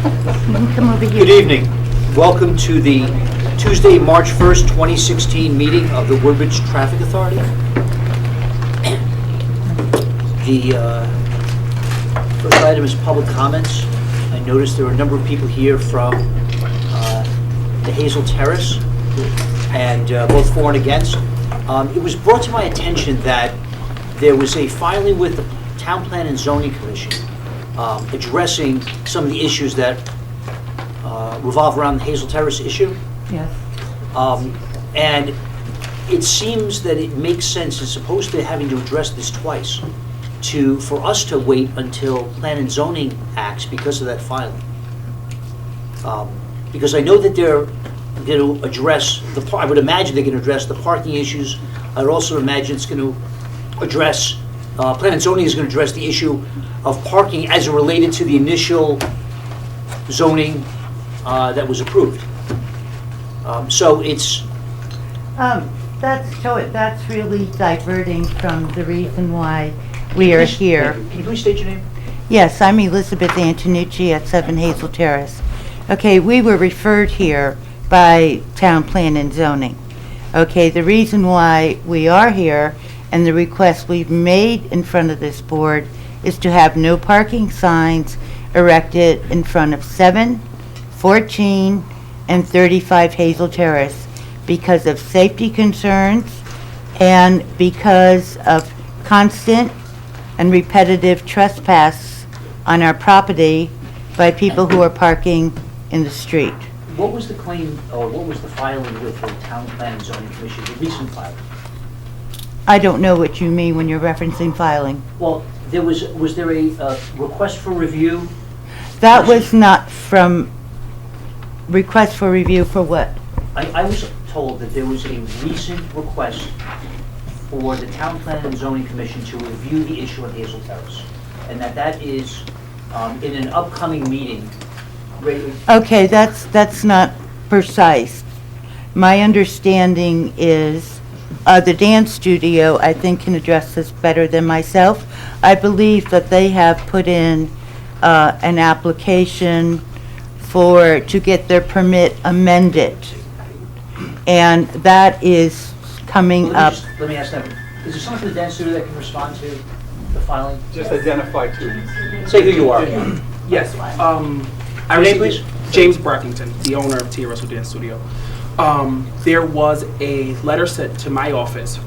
Come over here. Good evening. Welcome to the Tuesday, March 1st, 2016 meeting of the Woodbridge Traffic Authority. The first item is public comments. I noticed there are a number of people here from the Hazel Terrace, and both for and against. It was brought to my attention that there was a filing with the Town Plan and Zoning Commission addressing some of the issues that revolve around the Hazel Terrace issue. Yes. And it seems that it makes sense, as opposed to having to address this twice, for us to wait until Plan and Zoning acts because of that filing. Because I know that they're going to address, I would imagine they're going to address the parking issues. I'd also imagine it's going to address, Plan and Zoning is going to address the issue of parking as it related to the initial zoning that was approved. So it's... That's really diverting from the reason why we are here. Can you please state your name? Yes, I'm Elizabeth Antonucci at 7 Hazel Terrace. Okay, we were referred here by Town Plan and Zoning. Okay, the reason why we are here and the request we've made in front of this board is to have no parking signs erected in front of 7, 14, and 35 Hazel Terrace because of safety concerns and because of constant and repetitive trespass on our property by people who are parking in the street. What was the claim, or what was the filing with the Town Plan and Zoning Commission, the recent filing? I don't know what you mean when you're referencing filing. Well, was there a request for review? That was not from request for review for what? I was told that there was a recent request for the Town Plan and Zoning Commission to review the issue of Hazel Terrace, and that is in an upcoming meeting. Okay, that's not precise. My understanding is the dance studio, I think, can address this better than myself. I believe that they have put in an application to get their permit amended, and that is coming up. Let me ask that. Is there someone from the dance studio that can respond to the filing? Just identify too. Say who you are. Yes. Your name, please? James Brockington, the owner of Tia Russell Dance Studio. There was a letter sent to my office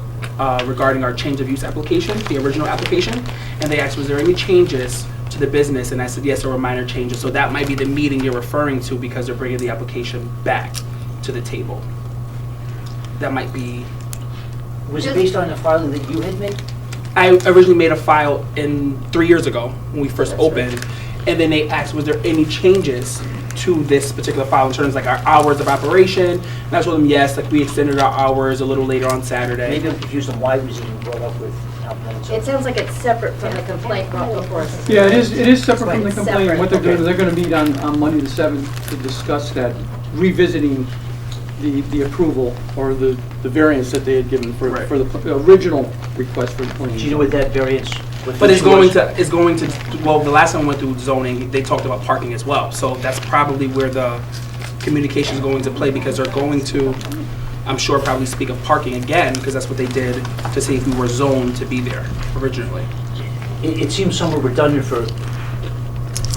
regarding our change of use application, the original application, and they asked, was there any changes to the business? And I said, yes, there were minor changes. So that might be the meeting you're referring to because they're bringing the application back to the table. That might be... Was it based on the filing that you had made? I originally made a file 3 years ago when we first opened. Right. And then they asked, was there any changes to this particular file in terms of like our hours of operation? And I told them yes, like we extended our hours a little later on Saturday. Maybe I'm confused on why it was even brought up with Town Plan and Zoning. It sounds like it's separate from the complaint brought before us. Yeah, it is separate from the Right, complaint. separate. What they're doing is they're going to meet on Monday the 7th to discuss that, revisiting the approval or the variance that they had given for the original request for the plan. Do you know what that variance? But it's going to, well, the last time we went through zoning, they talked about parking as well. So that's probably where the communication is going to play, because they're going to, I'm sure, probably speak of parking again, because that's what they did to see if we were zoned to be there originally. It seems somewhat redundant for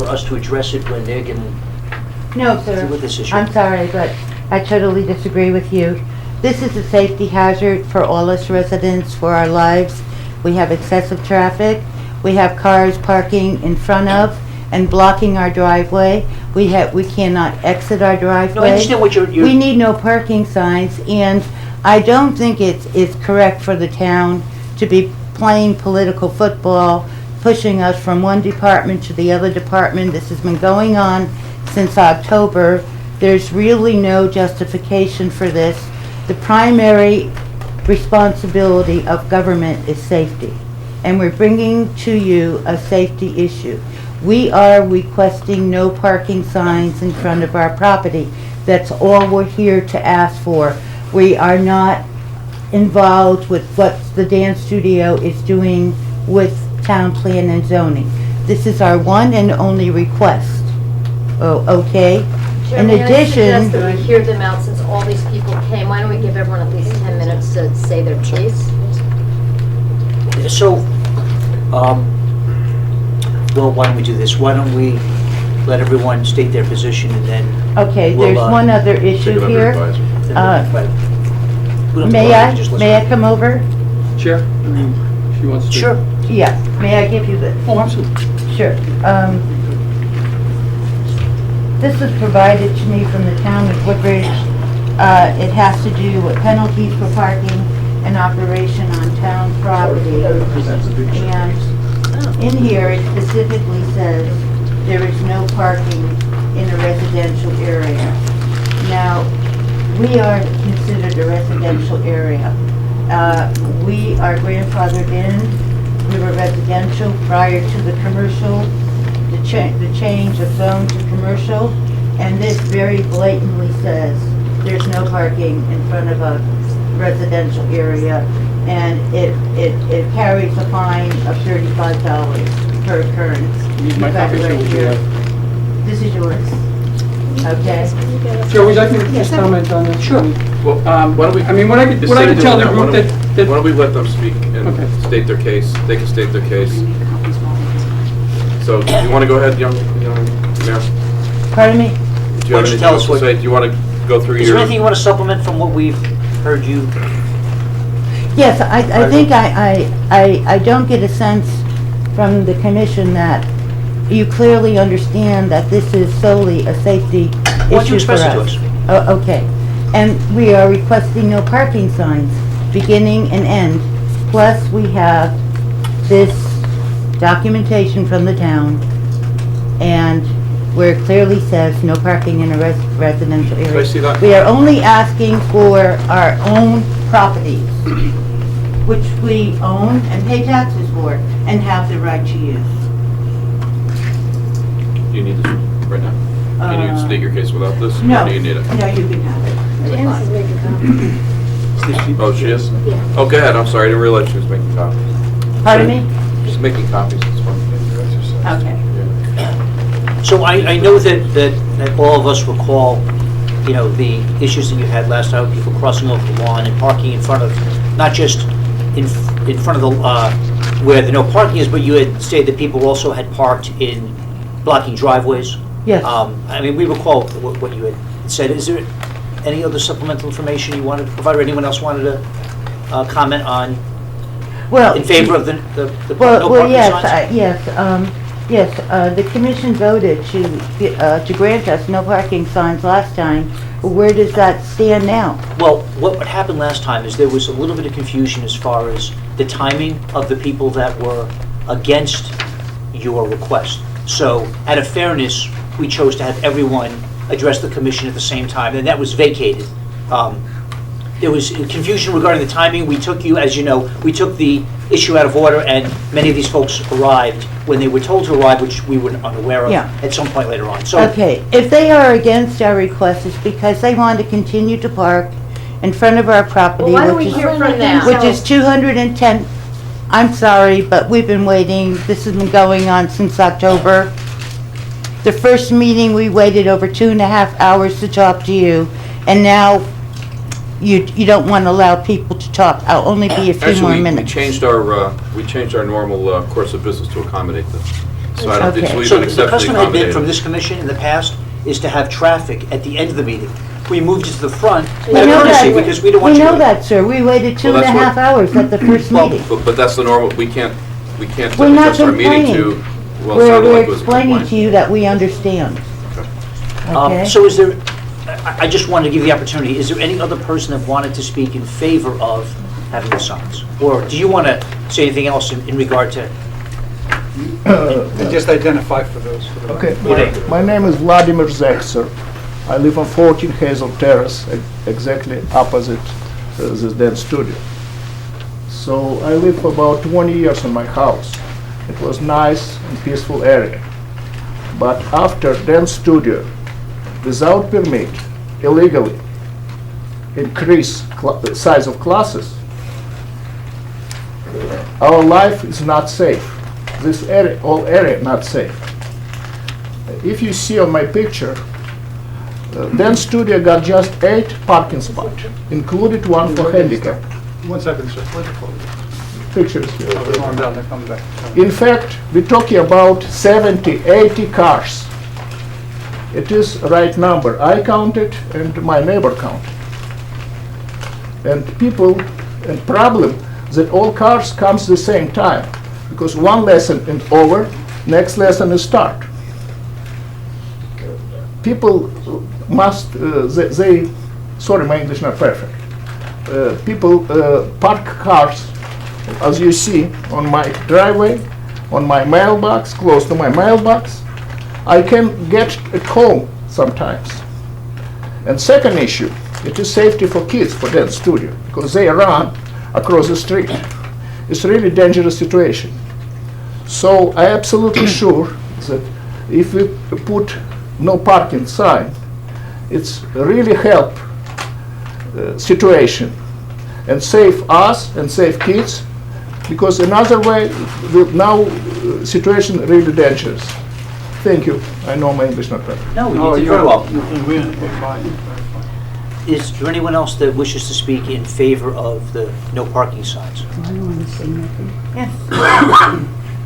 us to address it when they're going to No, sir. deal with this issue. I'm sorry, but I totally disagree with you. This is a safety hazard for all us residents, for our lives. We have excessive traffic. We have cars parking in front of and blocking our driveway. We cannot exit our driveway. No, I understand what you're... We need no parking signs, and I don't think it's correct for the town to be playing political football, pushing us from one department to the other department. This has been going on since October. There's really no justification for this. The primary responsibility of government is safety, and we're bringing to you a safety issue. We are requesting no parking signs in front of our property. That's all we're here to ask for. We are not involved with what the dance studio is doing with Town Plan and Zoning. This is our one and only request. okay. In Chairman, I suggest addition, that we hear them out since all these people came. Why don't we give everyone at least 10 minutes to say their piece? So, well, why don't we do this? Why don't we let everyone state their position and then... okay, We'll, there's one other issue here. then we don't May have to vote, just listen. I come over? Chair, I mean, she wants to. Sure. Yes, may I give you this? Oh, absolutely. Sure. This was provided to me from the town of Woodbridge. It has to do with penalties for parking and operation on town property. And in here, it specifically says there is no parking in a residential area. Now, we are considered a residential area. We are grandfathered in. We were residential prior to the commercial, the change of zone to commercial, and this very blatantly says there's no parking in front of a residential area, and it carries a fine of $35 per occurrence. Need my In fact, copy, right or would you here. like? This is yours. Okay? Chair, would you like me to just comment on that? Sure. Well, What I could tell the group that, Why don't we let them speak and Okay. state their case? They can state their case. So, do you want to go ahead, young Mayor? Pardon me? Do you Why don't have you anything tell else us to what- say? Do you want to go through Is your... there anything you want to supplement from what we've heard you? Yes, I think I don't get a sense from the commission that you clearly understand that this is solely a safety Why don't you issue for express it to us. us? Oh, okay. And we are requesting no parking signs, beginning and end. Plus, we have this documentation from the town, and where it clearly says no parking in a residential area. Can I see that? We are only asking for our own properties, which we own and pay taxes for, and have the right to use. Do you need this right now? Can you state your case without this? No, Or do you need it? no, you can have it. Janice is making copies. Oh, she is? Yeah. Oh, go ahead. I'm sorry. I didn't realize she was making copies. Pardon me? She's making copies. It's fine. Okay. So I know that all of us recall, you know, the issues that you had last time, with people crossing over the lawn and parking in front of, not just in front of the, where the no parking is, but you had stated that people also had parked in blocking driveways. Yes. I mean, we recall what you had said. Is there any other supplemental information you wanted to provide, or anyone else wanted to comment on, Well, in favor of the no well, parking yes, signs? yes, the commission voted to grant us no parking signs last time. Where does that stand now? Well, what happened last time is there was a little bit of confusion as far as the timing of the people that were against your request. So, out of fairness, we chose to have everyone address the commission at the same time, and that was vacated. There was confusion regarding the timing. We took you, as you know, we took the issue out of order, and many of these folks arrived when they were told to arrive, which we were unaware of Yeah. at some point later on. So, Okay, if they are against our request, it's because they want to continue to park in front of our property, Well, why don't we which is, hear from them? which is 210, I'm sorry, but we've been waiting, this has been going on since October. The first meeting, we waited over 2.5 hours to talk to you, and now you don't want to allow people to talk. I'll only be a few more Actually, we minutes. changed our normal course of business to accommodate this. So I don't think, Okay. so we've So been the exceptionally custom had been from accommodated. this commission in the past is to have traffic at the end of the meeting. We moved it to the front, We out of know courtesy, that, because we don't want you to... we know that, sir. We waited two Well, and a that's half hours at the first Well, meeting. But that's the normal, we can't We're not adjust our meeting complaining. to, well, it sounded We're like it was a explaining to complaint. you that we understand. Okay? So is there, I just wanted to give you the opportunity, is there any other person that wanted to speak in favor of having the signs? Or do you want to say anything else in regard to... Just identify for those. Okay, Good day. my name is Vladimir Zekser. I live on 14 Hazel Terrace, exactly opposite this dance studio. So I live for about 20 years in my house. It was nice and peaceful area. But after dance studio, without permit, illegally, increase size of classes, our life is not safe. This area, whole area, not safe. if you see on my picture, dance studio got just 8 parking spots, included one for handicap. 1 second, sir. Pictures here. They're going down, they're coming back. In fact, we're talking about 70, 80 cars. It is the right number. I counted and my neighbor counted. And people, and problem that all cars comes the same time, because one lesson is over, next lesson is start. People must, sorry, my English not perfect. People park cars, as you see, on my driveway, on my mailbox, close to my mailbox. I can get at home sometimes. And second issue, it is safety for kids for dance studio, because they run across the street. It's really dangerous situation. So I absolutely sure that if we put no parking sign, it's really help situation and save us and save kids, because another way, now situation really dangerous. Thank you. I know my English not perfect. No, you did very well. We're fine. Is there anyone else that wishes to speak in favor of the no parking signs? Yes.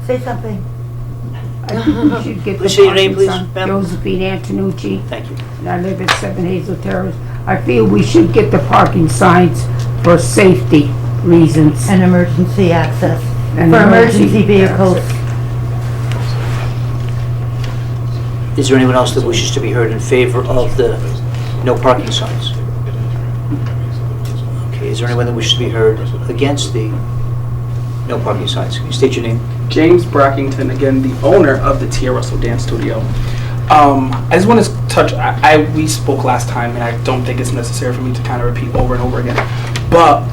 Say something. I think we should get the Please say your name, parking please, sign. ma'am. Josephine Antonucci, Thank you. and I live at 7 Hazel Terrace. I feel we should get the parking signs for safety reasons. And emergency access. And For emergency emergency vehicles. Is there anyone else that wishes to be heard in favor of the no parking signs? Okay, is there anyone that wishes to be heard against the no parking signs? Can you state your name? James Brackington, again, the owner of the Tia Russell Dance Studio. I just want to touch, we spoke last time, and I don't think it's necessary for me to kind of repeat over and over again. But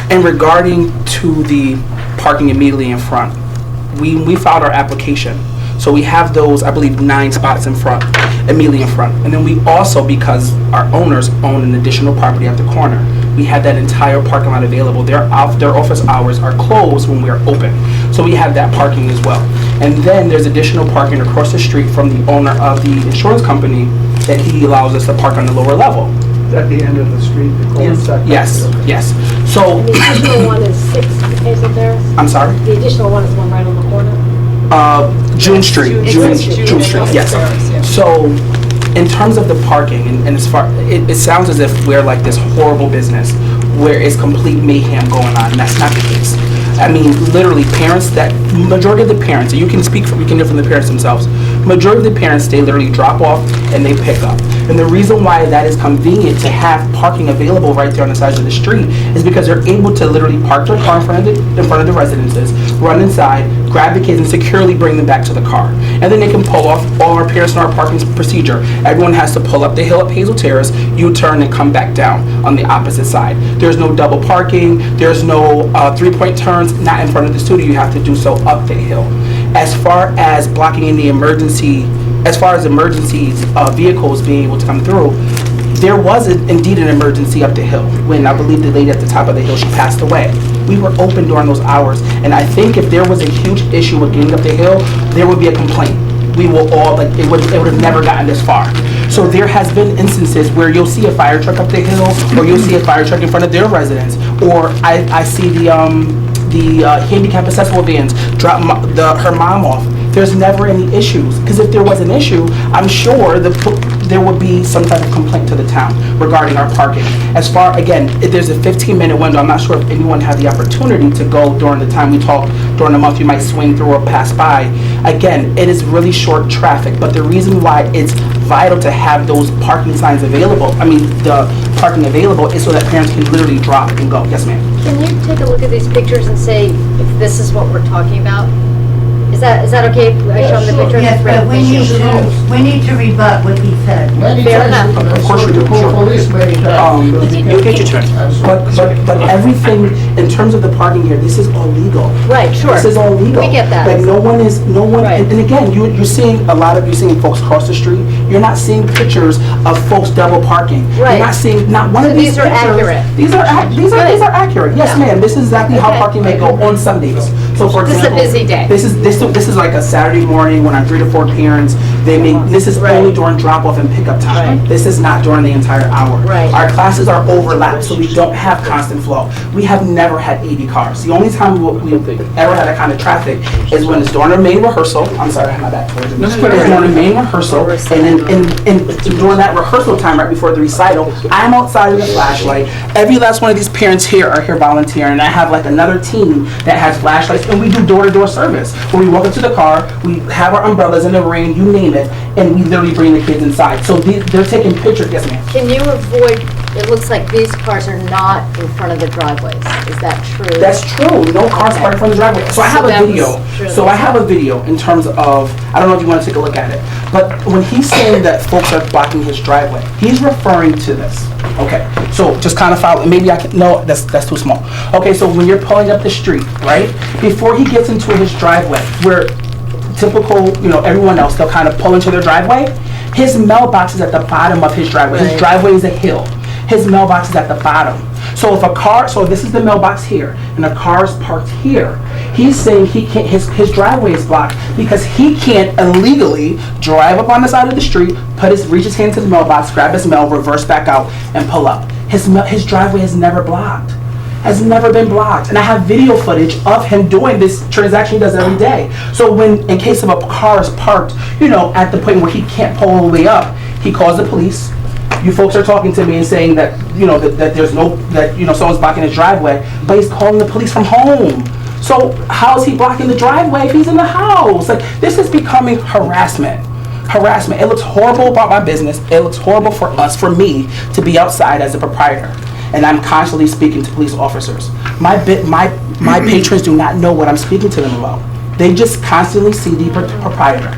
in regarding to the parking immediately in front, we filed our application. So we have those, I believe, 9 spots in front, immediately in front. And then we also, because our owners own an additional property at the corner, we had that entire parking lot available. Their office hours are closed when we are open. So we have that parking as well. And then there's additional parking across the street from the owner of the insurance company that he allows us to park on the lower level. At the end of the street, the cul-de-sac. Yes, yes. So, The additional one is 6 Hazel Terrace. I'm sorry? The additional one is the one right on the corner. June Street. June Street, yes. So, in terms of the parking, and as far, it sounds as if we're like this horrible business where it's complete mayhem going on, and that's not the case. I mean, literally, majority of the parents, and you can hear from the parents themselves, majority of the parents, they literally drop off and they pick up. And the reason why that is convenient to have parking available right there on the sides of the street is because they're able to literally park their car in front of the residences, run inside, grab the kids, and securely bring them back to the car. And then they can pull off. All our parents know our parking procedure. Everyone has to pull up the hill up Hazel Terrace, U-turn, and come back down on the opposite side. There's no double parking. There's no 3-point turns. Not in front of the studio. You have to do so up the hill. As far as blocking in the emergencies, vehicles being able to come through, there was indeed an emergency up the hill when I believe the lady at the top of the hill, she passed away. We were open during those hours, and I think if there was a huge issue with getting up the hill, there would be a complaint. We will all, it would have never gotten this far. So there has been instances where you'll see a fire truck up the hill, or you'll see a fire truck in front of their residence, or I see the handicap accessible vans drop her mom off. There's never any issues, because if there was an issue, I'm sure there would be some type of complaint to the town regarding our parking. As far, again, if there's a 15-minute window, I'm not sure if anyone had the opportunity to go during the time we talk. During the month, you might swing through or pass by. Again, it is really short traffic, but the reason why it's vital to have those parking signs available, the parking available, is so that parents can literally drop and go. Yes, ma'am. Can you take a look at these pictures and say if this is what we're talking about? Is that okay? I show them the pictures? Yes, but we need to rebut what he said. Fair enough. Of course we do, sure. Police many times. You'll get your turn. But everything, in terms of the parking here, this is all legal. Right, sure. This is all legal. We get that. Like no one, Right. and again, you're seeing you're seeing folks cross the street. You're not seeing pictures of folks double parking. Right. You're not seeing, not one So of these these are pictures. accurate. These are accurate. Yes, Yeah. ma'am. This is exactly how Okay. parking may go on Sundays. So for This is a example, busy day. This this is like a Saturday morning when I'm 3 to 4 parents. This is only during drop-off and pickup time. Right. This is not during the entire hour. Right. Our classes are overlapped, so we don't have constant flow. We have never had 80 cars. The only time we ever had that kind of traffic is when it's during our main rehearsal. I'm sorry, I have my back towards it. It's during the main rehearsal, and during that rehearsal time right before the recital, I'm outside with a flashlight. Every last one of these parents here are here volunteering, and I have like another team that has flashlights, and we do door-to-door service. Where we walk into the car, we have our umbrellas in the rain, you name it, and we literally bring the kids inside. So they're taking pictures. Yes, ma'am. Can you avoid, it looks like these cars are not in front of the driveways. Is that true? That's true. No cars parked in front of the driveway. So I have So a that video. was true. So I have a video in terms of, I don't know if you want to take a look at it, but when he's saying that folks are blocking his driveway, he's referring to this. Okay, so just kind of follow, maybe I can, no, that's too small. Okay, so when you're pulling up the street, right, before he gets into his driveway, where typical, everyone else, they'll kind of pull into their driveway, his mailbox is at the bottom of his driveway. His driveway is a hill. His mailbox is at the bottom. So if a car, so this is the mailbox here, and a car is parked here, he's saying he can't, his driveway is blocked because he can't illegally drive up on the side of the street, reach his hand to the mailbox, grab his mail, reverse back out, and pull up. His driveway is never blocked. Has never been blocked. And I have video footage of him doing this transaction he does every day. So when, in case of a car is parked, at the point where he can't pull all the way up, he calls the police. You folks are talking to me and saying that, that there's someone's blocking his driveway, but he's calling the police from home. So how is he blocking the driveway if he's in the house? Like, this is becoming harassment. Harassment. It looks horrible about my business. It looks horrible for us, for me, to be outside as a proprietor. And I'm constantly speaking to police officers. My patrons do not know what I'm speaking to them about. They just constantly see the proprietor.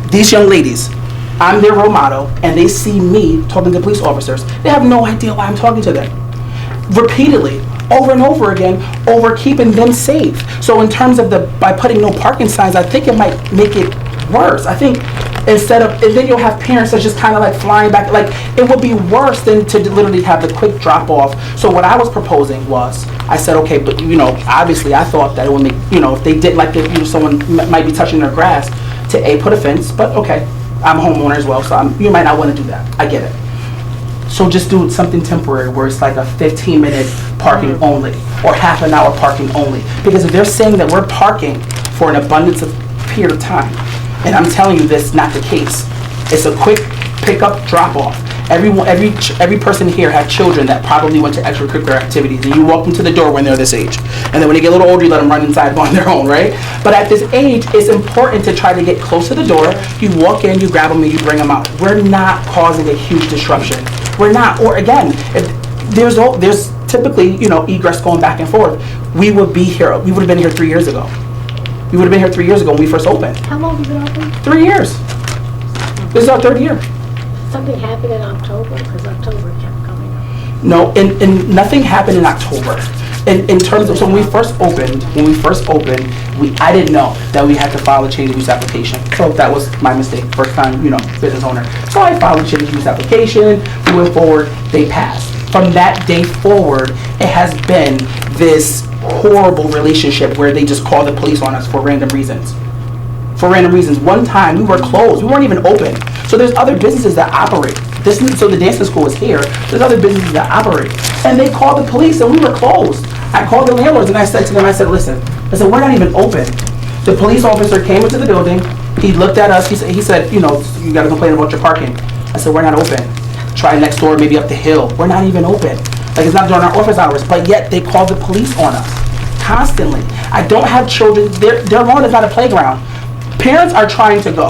These young ladies, I'm their role model, and they see me talking to police officers. They have no idea why I'm talking to them. Repeatedly, over and over again, over keeping them safe. So in terms of by putting no parking signs, I think it might make it worse. I think and then you'll have parents that's just kind of like flying back. Like, it would be worse than to literally have the quick drop off. So what I was proposing was, I said, okay, but obviously I thought that it would make, if they did like someone might be touching their grass, to put a fence, but okay, I'm a homeowner as well, so you might not want to do that. I get it. So just do something temporary where it's like a 15-minute parking only, or half an hour parking only. Because if they're saying that we're parking for an abundance of period of time, and I'm telling you that's not the case. It's a quick pickup, drop off. Every person here had children that probably went to extracurricular activities, and you walk them to the door when they're this age. And then when they get a little older, you let them run inside on their own, right? But at this age, it's important to try to get close to the door. You walk in, you grab them, and you bring them out. We're not causing a huge disruption. We're not. Or again, there's typically egress going back and forth. We would have been here 3 years ago. We would have been here 3 years ago when we first opened. How long have you been open? 3 years. This is our third year. Something happened in October, because October kept coming up. No, and nothing happened in October. In terms of, so when we first opened, I didn't know that we had to file a change of use application. So that was my mistake, first time, business owner. So I filed a change of use application, we went forward, they passed. From that day forward, it has been this horrible relationship where they just call the police on us for random reasons. One time we were closed, we weren't even open. So there's other businesses that operate. So the dancing school is here, there's other businesses that operate. And they called the police and we were closed. I called the landlords and I said to them, listen, we're not even open. The police officer came into the building, he looked at us, he said, you gotta complain about your parking. I said, we're not open. Try next door, maybe up the hill. We're not even open. Like, it's not during our office hours, but yet they call the police on us constantly. I don't have children. Their lawn is not a playground. Parents are trying to go.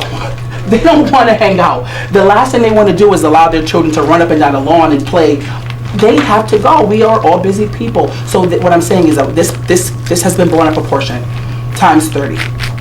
They don't want to hang out. The last thing they want to do is allow their children to run up and down the lawn and play. They have to go. We are all busy people. So what I'm saying is that this has been blown out of proportion times 30.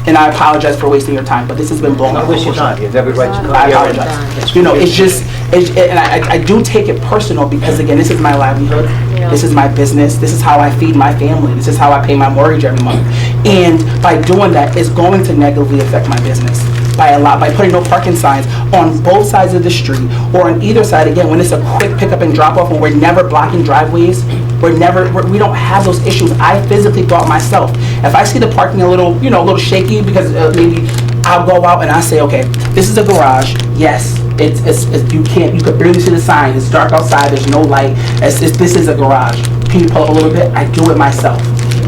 And I apologize for wasting your time, but this has been blown out of proportion. You have every right to come I here. apologize. It's just, and I do take it personal because, again, this is my livelihood. Yeah. this is my business, this is how I feed my family, this is how I pay my mortgage every month. And by doing that, it's going to negatively affect my business. By putting no parking signs on both sides of the street, or on either side, again, when it's a quick pickup and drop off, and we're never blocking driveways, we don't have those issues. I physically go out myself. If I see the parking a little shaky, because maybe I'll go out and I say, okay, this is a garage, yes, you could barely see the sign, it's dark outside, there's no light, this is a garage. Can you pull up a little bit? I do it myself.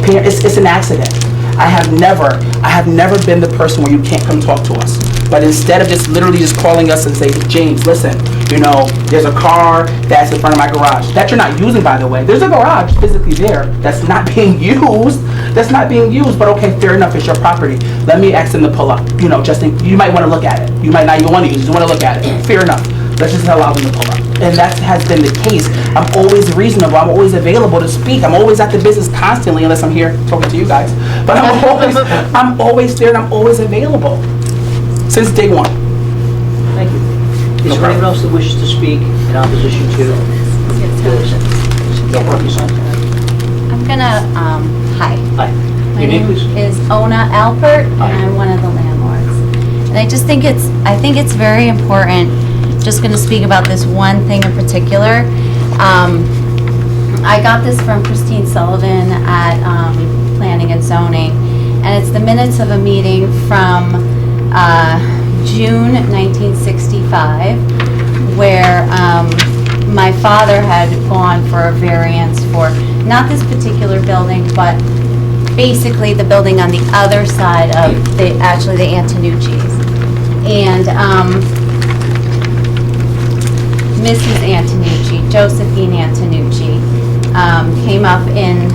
It's an accident. I have never been the person where you can't come talk to us. But instead of just literally just calling us and say, James, listen, there's a car that's in front of my garage that you're not using, by the way. There's a garage physically there that's not being used. But okay, fair enough, it's your property. Let me ask them to pull up. You might want to look at it. You might not even want to use it. You want to look at it. Fair enough. Let's just allow them to pull up. And that has been the case. I'm always reasonable. I'm always available to speak. I'm always at the business constantly, unless I'm here talking to you guys. But I'm always there and I'm always available. Since day one. Thank you. Is there anyone else that wishes to speak in opposition to this? No parking signs? I'm gonna, hi. Hi. My Your name, name please? is Ona Alpert, and Hi. I'm one of the landlords. And I just think it's very important, just gonna speak about this one thing in particular. I got this from Christine Sullivan at Planning and Zoning, and it's the minutes of a meeting from June 1965, where my father had gone for a variance for not this particular building, but basically the building on the other side of the Antonucci's. And Mrs. Antonucci, Josephine Antonucci, came up in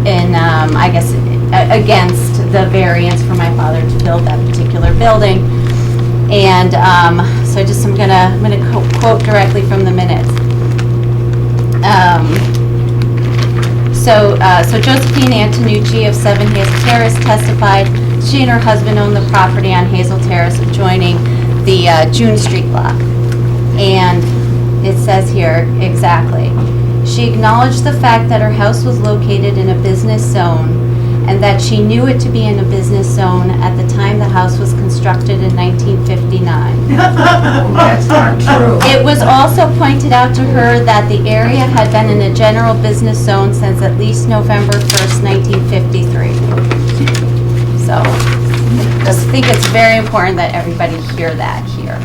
I guess against the variance for my father to build that particular building. And so I'm gonna quote directly from the minutes. So Josephine Antonucci of 7 Hazel Terrace testified she and her husband owned the property on Hazel Terrace adjoining the June Street block. And it says here exactly, she acknowledged the fact that her house was located in a business zone and that she knew it to be in a business zone at the time the house was constructed in 1959. That's not true. It was also pointed out to her that the area had been in a general business zone since at least November 1st, 1953. So, I just think it's very important that everybody hear that here.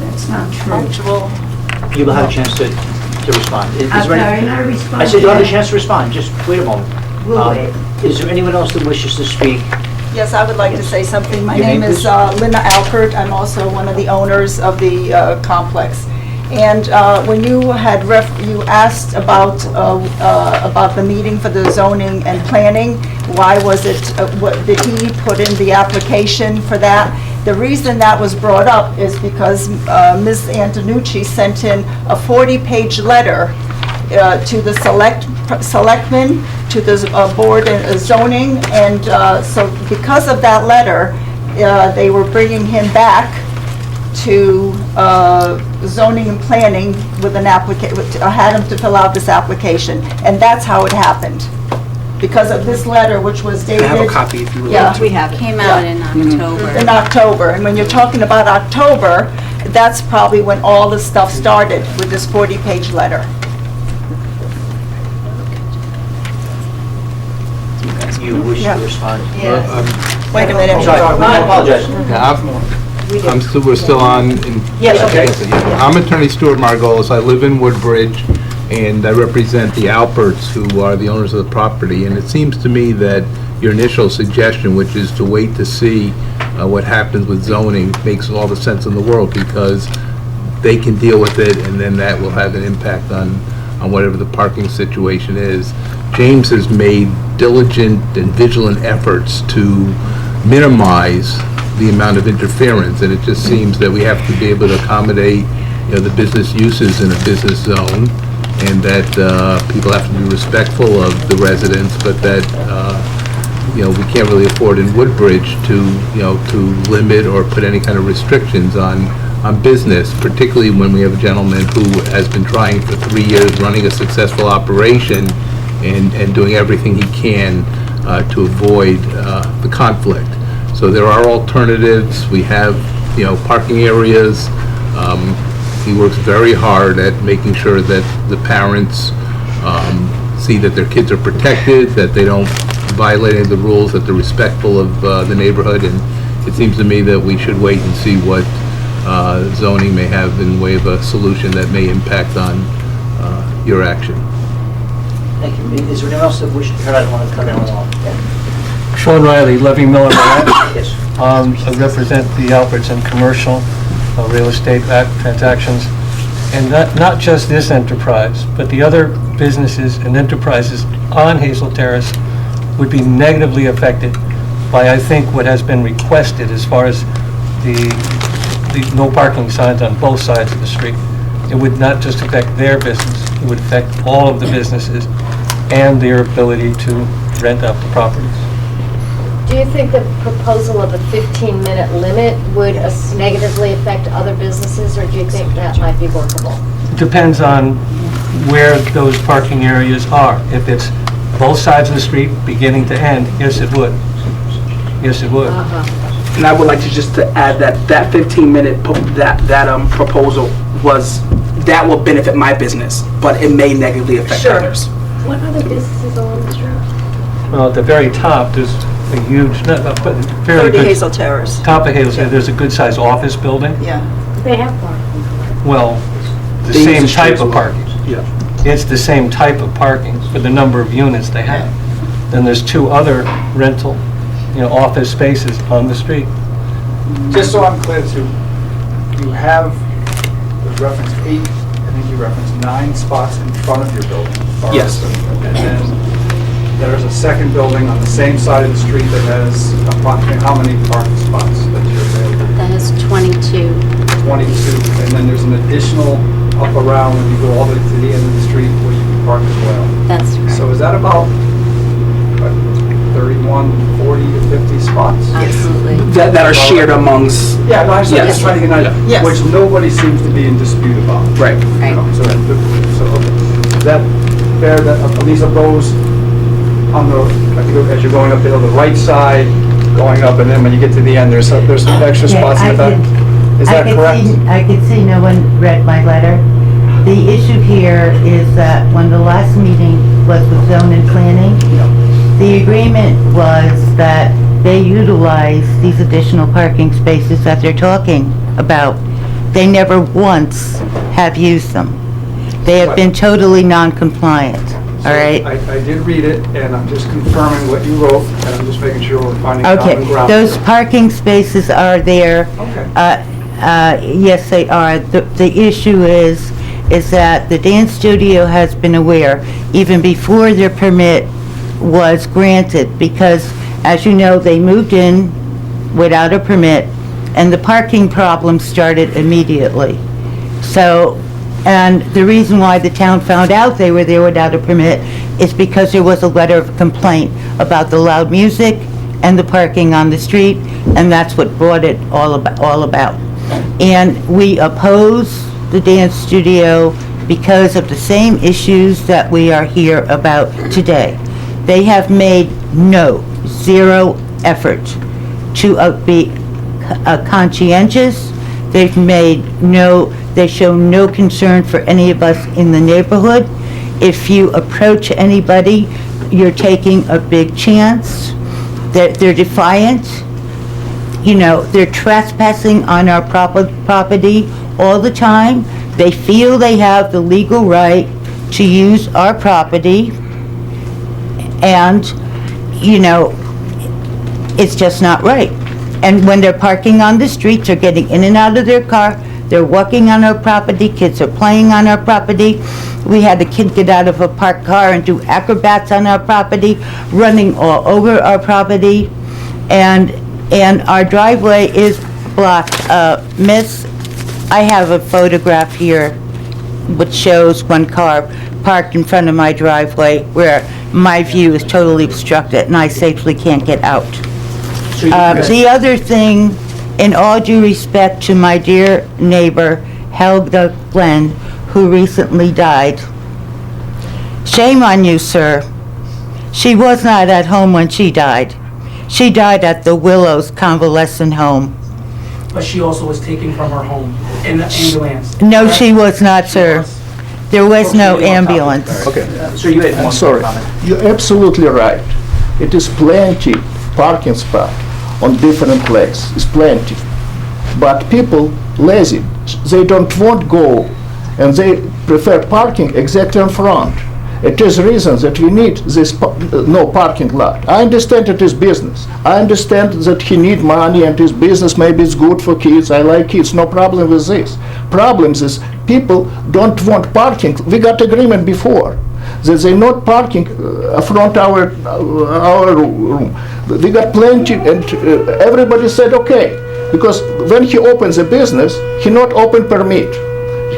That's not true. You will have a chance to respond. Is I'm there any- sorry, I respond. I said you'll have a chance to respond. Just wait a moment. We'll wait. Is there anyone else that wishes to speak? Yes, I would like to say something. My Your name name, is Linda Alpert. I'm also one of the owners of the complex. And when you asked about the meeting for the zoning and planning, why was it, what did he put in the application for that? The reason that was brought up is because Ms. Antonucci sent in a 40-page letter to the selectmen, to the board and zoning, and so because of that letter, they were bringing him back to zoning and planning with an had him to fill out this application, and that's how it happened. Because of this letter, which was dated... I have a copy if you would Yeah. like to. We have it. Came out in October. In October, and when you're talking about October, that's probably when all this stuff started, with this 40-page letter. You wish Yeah. to respond? Wait a minute. I'm sorry, I apologize. We're still on. Yes, okay. I'm Attorney Stuart Margolis. I live in Woodbridge, and I represent the Alperts, who are the owners of the property. And it seems to me that your initial suggestion, which is to wait to see what happens with zoning, makes all the sense in the world, because they can deal with it, and then that will have an impact on whatever the parking situation is. James has made diligent and vigilant efforts to minimize the amount of interference, and it just seems that we have to be able to accommodate, the business uses in a business zone, and that people have to be respectful of the residents, but that we can't really afford in Woodbridge to, to limit or put any kind of restrictions on business, particularly when we have a gentleman who has been trying for 3 years, running a successful operation and doing everything he can to avoid the conflict. So there are alternatives. We have, parking areas. He works very hard at making sure that the parents see that their kids are protected, that they don't violate any of the rules, that they're respectful of the neighborhood, and it seems to me that we should wait and see what zoning may have in way of a solution that may impact on your action. Thank you. Is there anyone else that wishes to hear? I don't want to cut anyone off. Sean Riley, Levy Miller, Manhattan. Yes. I represent the Alberts in commercial real estate transactions, and not just this enterprise, but the other businesses and enterprises on Hazel Terrace would be negatively affected by, I think, what has been requested as far as the no parking signs on both sides of the street. It would not just affect their business, it would affect all of the businesses and their ability to rent out the properties. Do you think the proposal of a 15-minute limit would negatively affect other businesses, or do you think that might be workable? Depends on where those parking areas are. If it's both sides of the street, beginning to end, yes, it would. Yes, it would. And I would like to just to add that 15-minute proposal that will benefit my business, but it may negatively affect others. What other businesses are on this road? Well, at the very top, there's a huge, fairly good. Hazel Terrace. Top of Hazel Terrace, there's a good-sized office building. Yeah. They have parking. Well, the They use same the street type as of well. parking. Yeah. It's the same type of parking for the number of units they have. Then there's two other rental, office spaces on the street. Just so I'm clear too, you have, the reference 8, I think you referenced 9 spots in front of your building. Yes. And then there's a second building on the same side of the street that has approximately how many parking spots that you're available? That is 22. 22. And then there's an additional up around when you go all the way to the end of the street where you can park as well. That's correct. So is that about 31, 40 to 50 spots? Absolutely. That are shared amongst. Yeah, no, I'm Yes. just trying to get an idea, Yes. which nobody seems to be in dispute about. Right. Right. So okay. Is that fair, that at least of those on the, as you're going up the right side, going up, and then when you get to the end, there's some extra spots in the back? Is that correct? I could see no one read my letter. The issue here is that when the last meeting was with zone and planning, the agreement was that they utilize these additional parking spaces that they're talking about. They never once have used them. They have been totally non-compliant, all right? I did read it, and I'm just confirming what you wrote, and I'm just making sure we're finding common Okay, ground. those parking spaces are there. Okay. Yes, they are. The issue is that the dance studio has been aware, even before their permit was granted, because, as you know, they moved in without a permit, and the parking problem started immediately. So, and the reason why the town found out they were there without a permit is because there was a letter of complaint about the loud music and the parking on the street, and that's what brought it all about. And we oppose the dance studio because of the same issues that we are here about today. They have made zero effort to be conscientious. They've made they show no concern for any of us in the neighborhood. If you approach anybody, you're taking a big chance. They're defiant. They're trespassing on our property all the time. They feel they have the legal right to use our property, and, it's just not right. And when they're parking on the streets, they're getting in and out of their car, they're walking on our property, kids are playing on our property. We had a kid get out of a parked car and do acrobats on our property, running all over our property, and our driveway is blocked. Miss, I have a photograph here which shows one car parked in front of my driveway where my view is totally obstructed and I safely can't get out. So you- The other thing, in all due respect to my dear neighbor, Helga Glenn, who recently died, shame on you, sir. She was not at home when she died. She died at the Willows Convalescent Home. But she also was taken from her home in the ambulance. No, she was not, sir. There was no ambulance. Okay. So you had one Sorry, comment. you're absolutely right. It is plenty parking spot on different places, it's plenty. But people lazy, they don't want go, and they prefer parking exactly in front. It is reason that we need this no parking lot. I understand it is business. I understand that he need money and his business maybe it's good for kids. I like kids, no problem with this. Problems is people don't want parking. We got agreement before that they not parking front our room. We got plenty, and everybody said okay, because when he opens a business, he not open permit.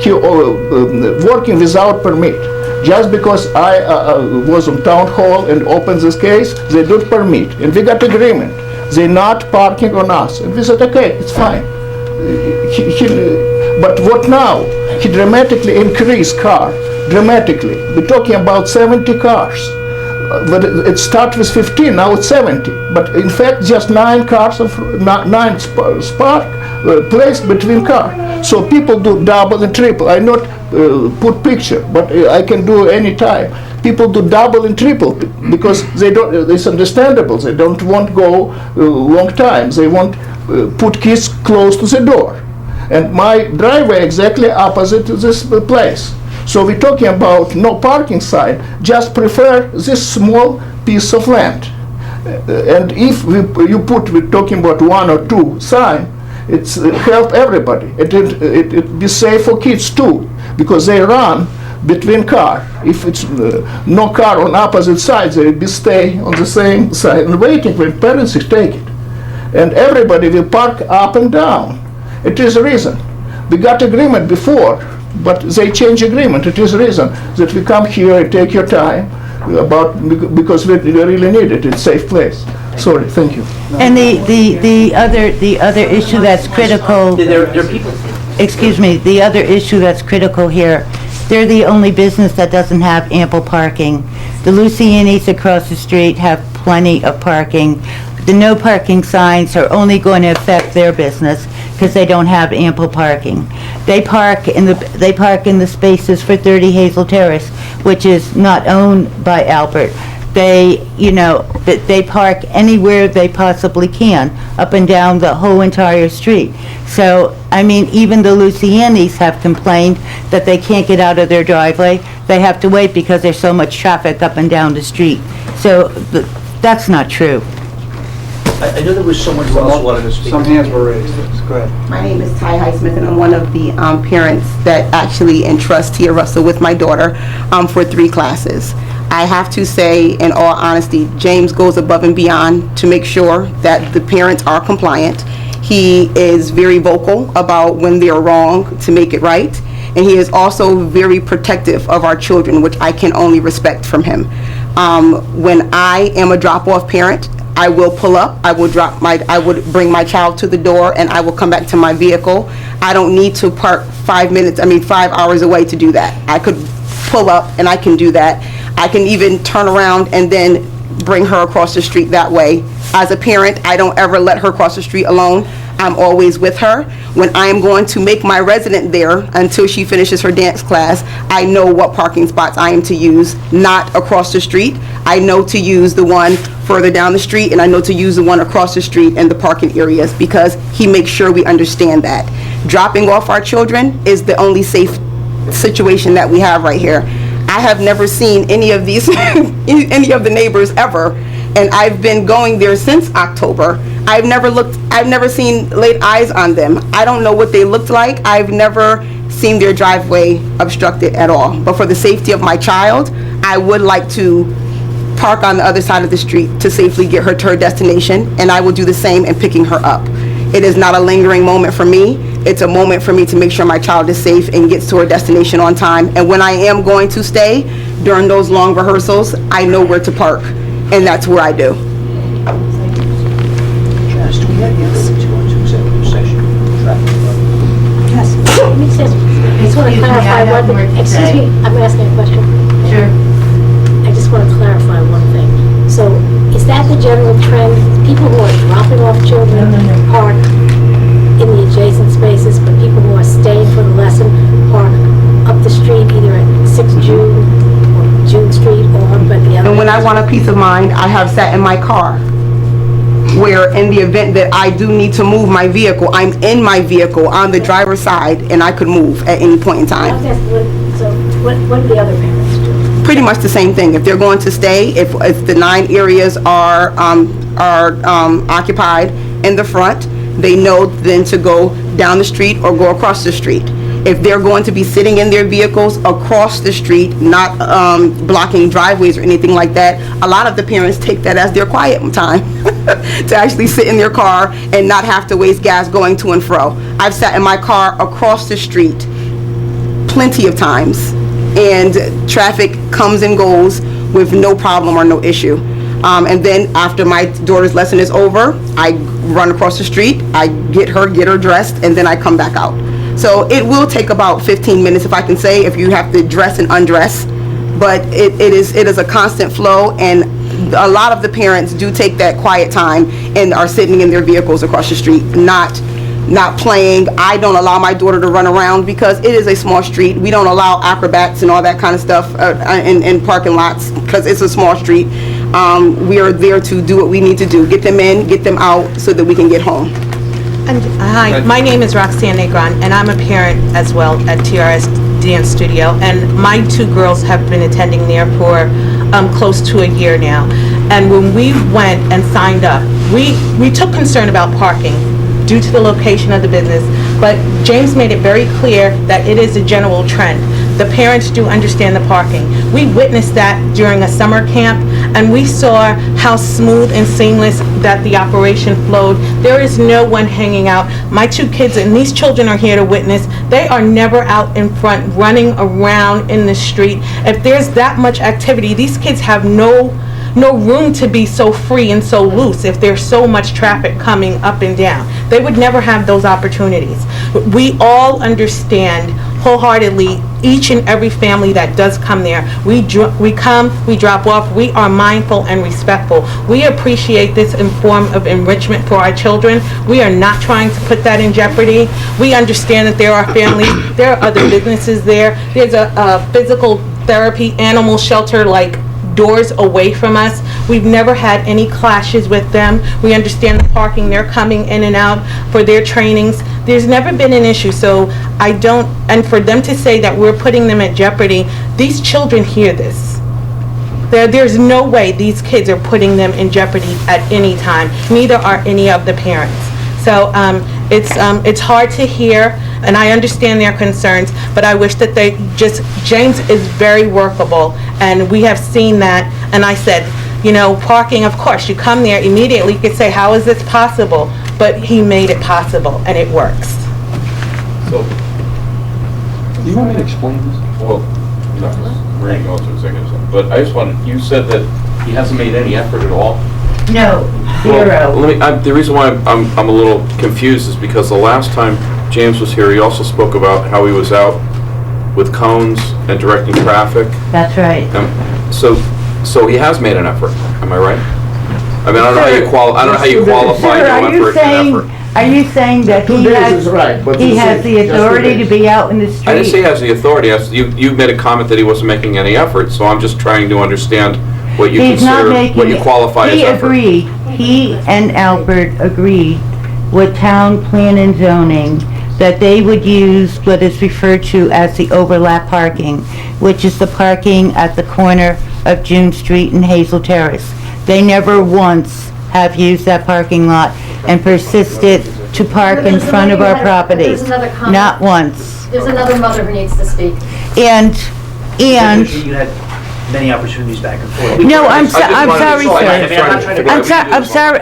He working without permit. Just because I was on town hall and opened this case, they don't permit, and we got agreement. They not parking on us, and we said, okay, it's fine. But what now? He dramatically increased car, dramatically. We're talking about 70 cars. But it started with 15, now it's 70. But in fact, just 9 cars, nine spark placed between cars. So people do double and triple. I not put picture, but I can do any time. People do double and triple because they don't. It's understandable. They don't want go long time. They want put kids close to the door. And my driveway exactly opposite to this place. So we're talking about no parking sign, just prefer this small piece of land. And if we're talking about 1 or 2 sign, it's help everybody. It be safe for kids too, because they run between car. If it's no car on opposite sides, they be stay on the same side and waiting when parents take it. And everybody will park up and down. It is a reason. We got agreement before, but they change agreement. It is reason that we come here and take your time because we really need it. It's a safe place. Sorry, thank you. And the other issue that's critical, There are people, excuse me, the other issue that's critical here, they're the only business that doesn't have ample parking. The Lucianis across the street have plenty of parking. The no parking signs are only going to affect their business because they don't have ample parking. They park in the spaces for 30 Hazel Terrace, which is not owned by Albert. They, they park anywhere they possibly can, up and down the whole entire street. So, I mean, even the Lucianis have complained that they can't get out of their driveway. They have to wait because there's so much traffic up and down the street. So, that's not true. I know there was someone who also wanted to speak. Some hands were raised. Go ahead. My name is Ty Highsmith, and I'm one of the parents that actually entrust Tia Russell with my daughter for 3 classes. I have to say, in all honesty, James goes above and beyond to make sure that the parents are compliant. He is very vocal about when they are wrong to make it right, and he is also very protective of our children, which I can only respect from him. When I am a drop-off parent, I will pull up, I would bring my child to the door, and I will come back to my vehicle. I don't need to park 5 hours away to do that. I could pull up and I can do that. I can even turn around and then bring her across the street that way. As a parent, I don't ever let her cross the street alone. I'm always with her. When I am going to make my resident there until she finishes her dance class, I know what parking spots I am to use, not across the street. I know to use the one further down the street, and I know to use the one across the street in the parking areas, because he makes sure we understand that. Dropping off our children is the only safe situation that we have right here. I have never seen any of these, any of the neighbors ever, and I've been going there since October. I've never seen laid eyes on them. I don't know what they looked like. I've never seen their driveway obstructed at all. But for the safety of my child, I would like to park on the other side of the street to safely get her to her destination, and I will do the same in picking her up. It is not a lingering moment for me. It's a moment for me to make sure my child is safe and gets to her destination on time. And when I am going to stay during those long rehearsals, I know where to park, and that's where I do. Janice, do we have the ability to go into executive session? Traffic. Yes. I just want to clarify one thing. Excuse me, I'm asking a question. Sure. I just want to clarify one thing. So is that the general trend? People who are dropping off children park in the adjacent spaces, but people who are staying for the lesson park up the street, either at 6 June or June Street or up at the other. And when I want a peace of mind, I have sat in my car, where in the event that I do need to move my vehicle, I'm in my vehicle on the driver's side, and I could move at any point in time. So what do the other parents do? Pretty much the same thing. If they're going to stay, if the 9 areas are occupied in the front, they know then to go down the street or go across the street. If they're going to be sitting in their vehicles across the street, not blocking driveways or anything like that, a lot of the parents take that as their quiet time to actually sit in their car and not have to waste gas going to and fro. I've sat in my car across the street plenty of times, and traffic comes and goes with no problem or no issue. And then after my daughter's lesson is over, I run across the street, I get her dressed, and then I come back out. So it will take about 15 minutes, if I can say, if you have to dress and undress. But it is a constant flow, and a lot of the parents do take that quiet time and are sitting in their vehicles across the street, not playing. I don't allow my daughter to run around because it is a small street. We don't allow acrobats and all that kind of stuff in parking lots because it's a small street. We are there to do what we need to do, get them in, get them out so that we can get home. And, hi, my name is Roxanne Negron, and I'm a parent as well at TRS Dance Studio, and my 2 girls have been attending there for close to a year now. And when we went and signed up, we took concern about parking due to the location of the business, but James made it very clear that it is a general trend. The parents do understand the parking. We witnessed that during a summer camp, and we saw how smooth and seamless that the operation flowed. There is no one hanging out. My 2 kids, and these children are here to witness, they are never out in front running around in the street. If there's that much activity, these kids have no room to be so free and so loose if there's so much traffic coming up and down. They would never have those opportunities. We all understand wholeheartedly each and every family that does come there. We come, we drop off, we are mindful and respectful. We appreciate this form of enrichment for our children. We are not trying to put that in jeopardy. We understand that there are families, there are other businesses there. There's a physical therapy, animal shelter like doors away from us. We've never had any clashes with them. We understand the parking. They're coming in and out for their trainings. There's never been an issue, so I don't, and for them to say that we're putting them at jeopardy, these children hear this. There's no way these kids are putting them in jeopardy at any time. Neither are any of the parents. So it's hard to hear, and I understand their concerns, but I wish that James is very workable, and we have seen that. And I said, parking, of course, you come there immediately, you could say, how is this possible? But he made it possible, and it works. So, Do you want me to explain this? well, no, we're going to go into executive session. But I just wanted, you said that he hasn't made any effort at all? No, zero. Well, the reason why I'm a little confused is because the last time James was here, he also spoke about how he was out with cones and directing traffic. That's right. So he has made an effort, am I right? I mean, I don't know how you qualify Sir, no effort and effort. Are you saying that he 2 days has, is right, but he you has say the just 2 authority to days. be out in the street? I didn't say he has the authority. You made a comment that he wasn't making any effort, so I'm just trying to understand what you He's not consider, making what you it. qualify as effort. He and Albert agreed with town plan and zoning that they would use what is referred to as the overlap parking, which is the parking at the corner of June Street and Hazel Terrace. They never once have used that parking lot and persisted to park in front of our property. There's another comment. Not once. There's another mother who needs to speak. And You many opportunities back and forth. No, I'm just wanted to- sorry, so I- sir. I'm trying to figure out what you do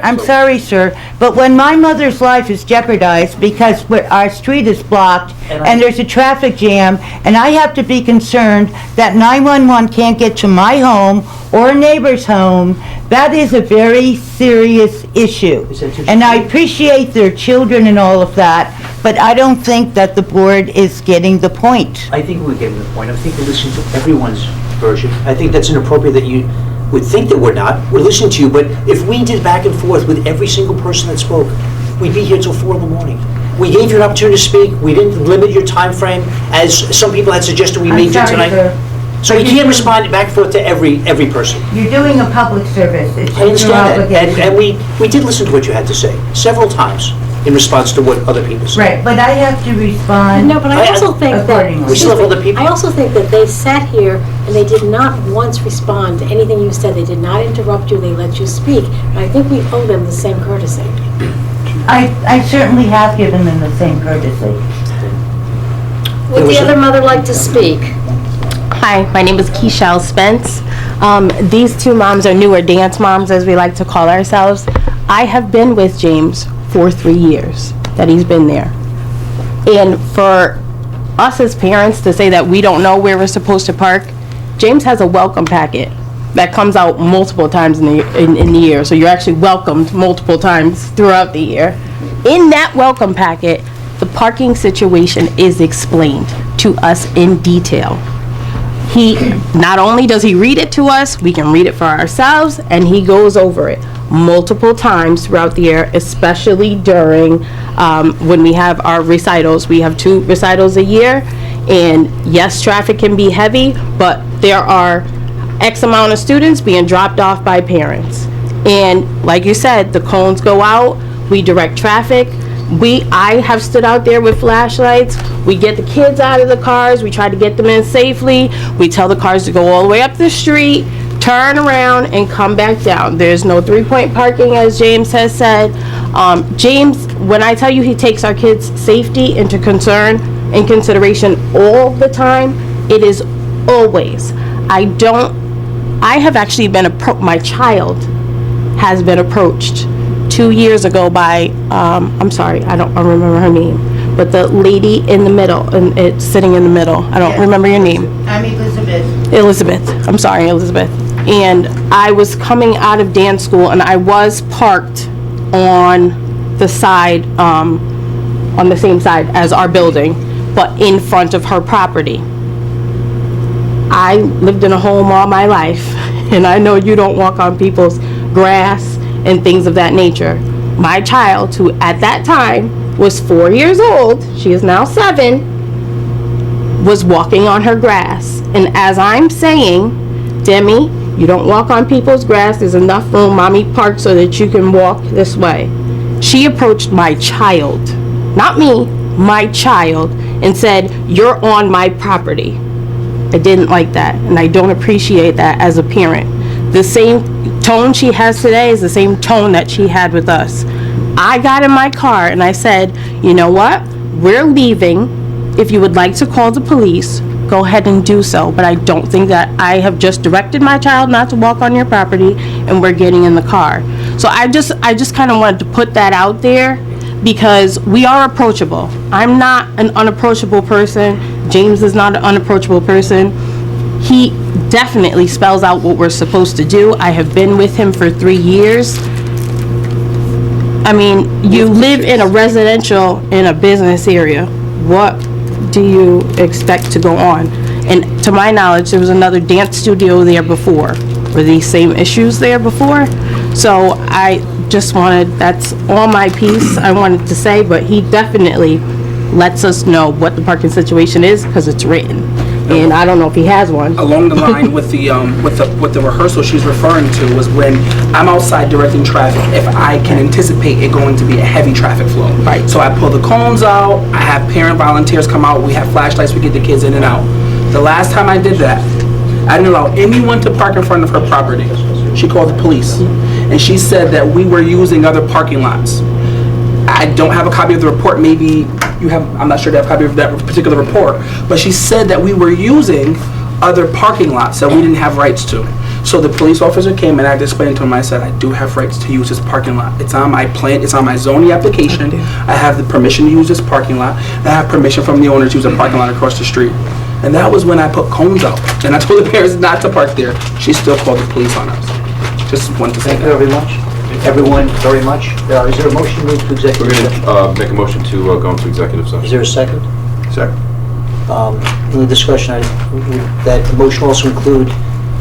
I'm sorry, sir, but when my mother's life is jeopardized because our street is blocked and there's a traffic jam, and I have to be concerned that 911 can't get to my home or a neighbor's home, that is a very serious issue. And I appreciate their children and all of that, but I don't think that the board is getting the point. I think we're getting the point. I think we're listening to everyone's version. I think that's inappropriate that you would think that we're not. We're listening to you, but if we did back and forth with every single person that spoke, we'd be here till 4 in the morning. We gave you an opportunity to speak. We didn't limit your time frame, as some people had suggested we made you tonight. So we can't respond back and forth to every person. You're doing a public service. It's I your understand that, obligation. and we did listen to what you had to say several times in response to what other people said. Right, but I have to respond. No, but I also think that, accordingly. We still have other people. I also think that they sat here and they did not once respond to anything you said. They did not interrupt you, they let you speak. And I think we owe them the same courtesy. I certainly have given them the same courtesy. Would the other mother like to speak? Hi, my name is Keishelle Spence. These two moms are newer dance moms, as we like to call ourselves. I have been with James for 3 years that he's been there. And for us as parents to say that we don't know where we're supposed to park, James has a welcome packet that comes out multiple times in the year. So you're actually welcomed multiple times throughout the year. In that welcome packet, the parking situation is explained to us in detail. He, not only does he read it to us, we can read it for ourselves, and he goes over it multiple times throughout the year, especially during when we have our recitals. We have 2 recitals a year, and yes, traffic can be heavy, but there are X amount of students being dropped off by parents. And like you said, the cones go out, we direct traffic. I have stood out there with flashlights. We get the kids out of the cars. We try to get them in safely. We tell the cars to go all the way up the street, turn around, and come back down. There's no 3-point parking, as James has said. James, when I tell you he takes our kids' safety into consideration all the time, it is always. I have actually been my child has been approached 2 years ago by, I'm sorry, I don't remember her name, but the lady in the middle, and it's sitting in the middle. I don't remember your name. I'm Elizabeth. Elizabeth. I'm sorry, Elizabeth. And I was coming out of dance school, and I was parked on the side, on the same side as our building, but in front of her property. I lived in a home all my life, and I know you don't walk on people's grass and things of that nature. My child, who at that time was 4 years old, she is now 7, was walking on her grass. And as I'm saying, Demi, you don't walk on people's grass, there's enough room, mommy parked so that you can walk this way. She approached my child, not me, my child, and said, "You're on my property." I didn't like that, and I don't appreciate that as a parent. The same tone she has today is the same tone that she had with us. I got in my car and I said, "You know what? We're leaving. If you would like to call the police, go ahead and do so, but I don't think that I have just directed my child not to walk on your property and we're getting in the car." So I just kind of wanted to put that out there because we are approachable. I'm not an unapproachable person. James is not an unapproachable person. He definitely spells out what we're supposed to do. I have been with him for 3 years. I mean, you live in a residential, in a business area. What do you expect to go on? And to my knowledge, there was another dance studio there before. Were these same issues there before? So I just wanted, that's all my piece I wanted to say, but he definitely lets us know what the parking situation is because it's written. And I don't know if he has one. Along the line with the rehearsal she's referring to was when I'm outside directing traffic, if I can anticipate it going to be a heavy traffic flow. Right. So I pull the cones out, I have parent volunteers come out, we have flashlights, we get the kids in and out. The last time I did that, I didn't allow anyone to park in front of her property. She called the police. And she said that we were using other parking lots. I don't have a copy of the report, maybe you have, I'm not sure to have a copy of that particular report, but she said that we were using other parking lots that we didn't have rights to. So the police officer came and I explained to him, I said, I do have rights to use this parking lot. It's on my plan, it's on my zoning application. I have the permission to use this parking lot. I have permission from the owner to use a parking lot across the street. And that was when I put cones out. And I told the parents not to park there. She still called the police on us. Just wanted to say Thank you that. very much. Everyone, very much. Is there a motion to move to executive We're session? going to make a motion to go into executive Is session. there a second? Second. In the discussion, that the motion also include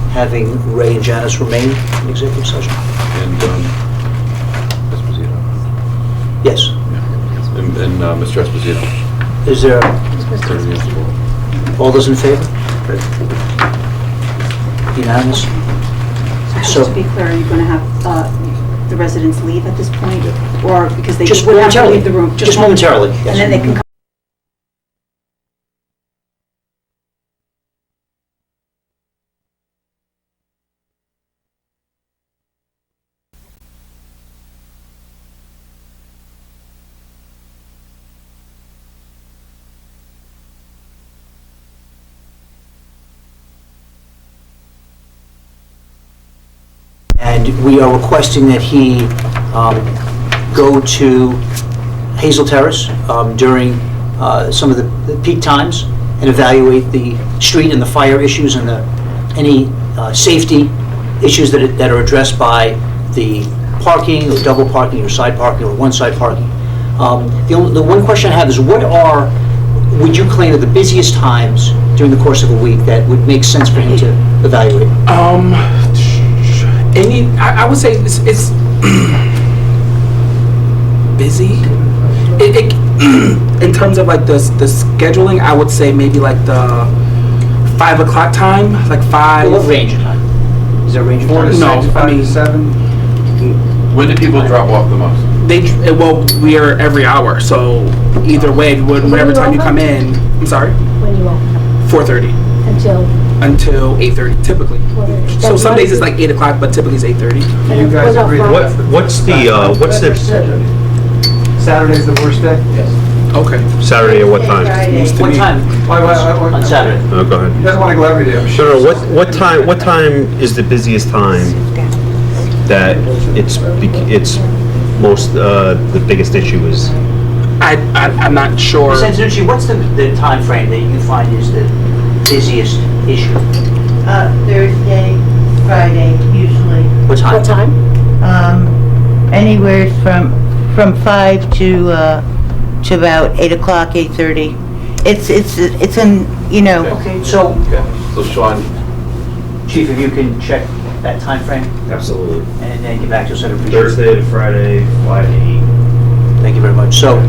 having Ray and Janice remain in executive session? And Esposito. Yes. And Mr. Esposito. Is there, all those in favor? Unanimous? So just to be clear, are you going to have the residents leave at this point? Or because they Just would have to momentarily. leave the room? Just momentarily, yes. And then they can come. And we are requesting that he go to Hazel Terrace during some of the peak times and evaluate the street and the fire issues and any safety issues that are addressed by the parking or double parking or side parking or one-side parking. The one question I have is would you claim are the busiest times during the course of a week that would make sense for him to evaluate? I would say it's busy. In terms of like the scheduling, I would say maybe like the 5 o'clock time, like 5. What range of time? Is there a range of 4 to time? 6, 5 to 7. When do people drop off the most? We are every hour, so either way, whatever time you come in. I'm sorry. When you open? 4:30 until 8:30 typically. So some days it's like 8 o'clock, but typically it's 8:30. You guys agree? What's the Saturday's the worst day? Yes. Okay. Saturday at what time? What time on Saturday? Oh, go ahead. He doesn't want to go every day, I'm sure. No, what time is the busiest time that it's most, the biggest issue is? I'm not sure. Ms. Antonucci, what's the time frame that you find is the busiest issue? Thursday, Friday, usually. What time? What time? Anywhere from 5 to about 8 o'clock, 8:30. It's an, Okay, so, So Sean, Chief, if you can check that time frame Absolutely. and then get back to us, I'd appreciate it. Thursday to Friday, 5 to 8. Thank you very much. So,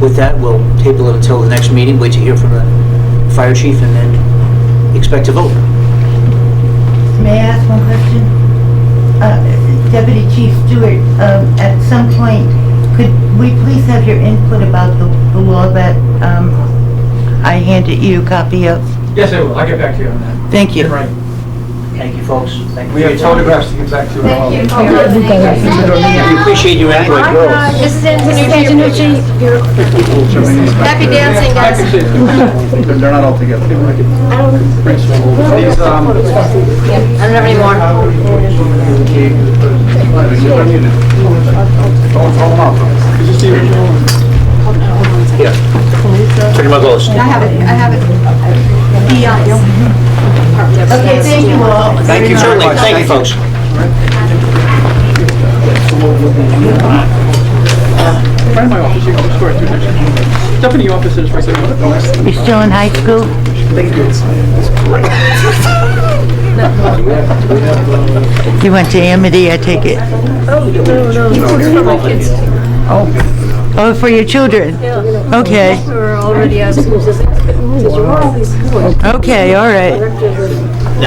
with that, we'll table it until the next meeting, wait to hear from the fire chief, and then expect to vote. May I ask one question? Deputy Chief Stewart, at some point, could we please have your input about the law that I handed you a copy of? Yes, I will. I'll get back to you on that. Thank you. Right. Thank you, folks. Thank you. We for have your time. photographs to get back to. We appreciate you anyway. Mrs. Antonucci, happy dancing, guys. They're not all together. I don't have any more. Pretty much all. I have it. Okay, thank you all. Thank you, certainly. Thank you, folks. Right in my office, you can store it through next. Deputy officers, right there. You're still in high school? You went to Amity, I take it? Oh, for your children? Okay. We're already at school. Okay, all right. I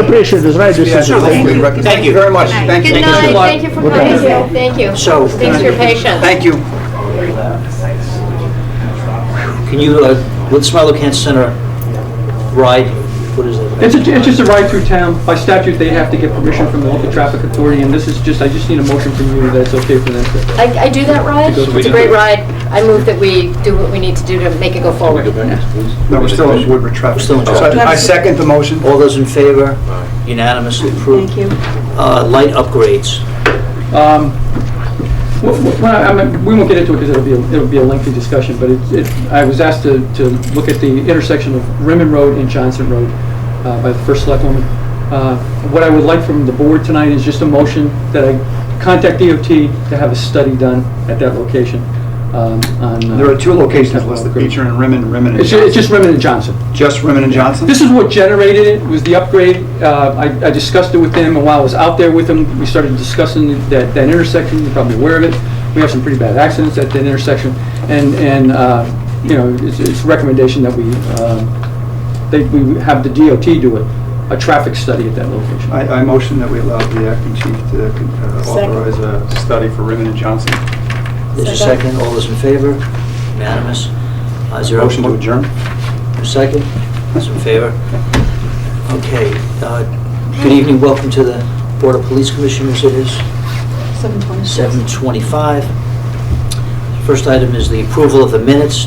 appreciate this, right? Thank you very much. Thank you. Good night, thank you for coming. Thank you. So, Thanks for your patience. thank you. Can you, with Smilo Cancer Center, ride, what is it? It's just a ride through town. By statute, they have to get permission from the local traffic authority, and this is just, I just need a motion from you that it's okay for them to. I do that ride. It's a great ride. I move that we do what we need to do to make it go forward. No, we're still in Woodbridge traffic. We're still in So traffic. I second the motion. All those in favor? Unanimously approved. Thank you. Light upgrades. We won't get into it because it'll be a lengthy discussion, but I was asked to look at the intersection of Rimmon Road and Johnson Road by the first selectwoman. What I would like from the board tonight is just a motion that I contact DOT to have a study done at that location. There are 2 locations listed, featuring Rimmon and It's Johnson. just Rimmon and Johnson. Just Rimmon and Johnson? This is what generated it, was the upgrade. I discussed it with them, and while I was out there with them, we started discussing that intersection. You're probably aware of it. We have some pretty bad accidents at that intersection, and you know, it's a recommendation that we have the DOT do a traffic study at that location. I motion that we allow the acting chief to authorize a study for Rimmon and Johnson. There's a second. All those in favor? Unanimous. Is there a Motion to adjourn. A second? Those in favor? Okay. Good evening. Welcome to the Board of Police Commissioners. It is 7:25. First item is the approval of the minutes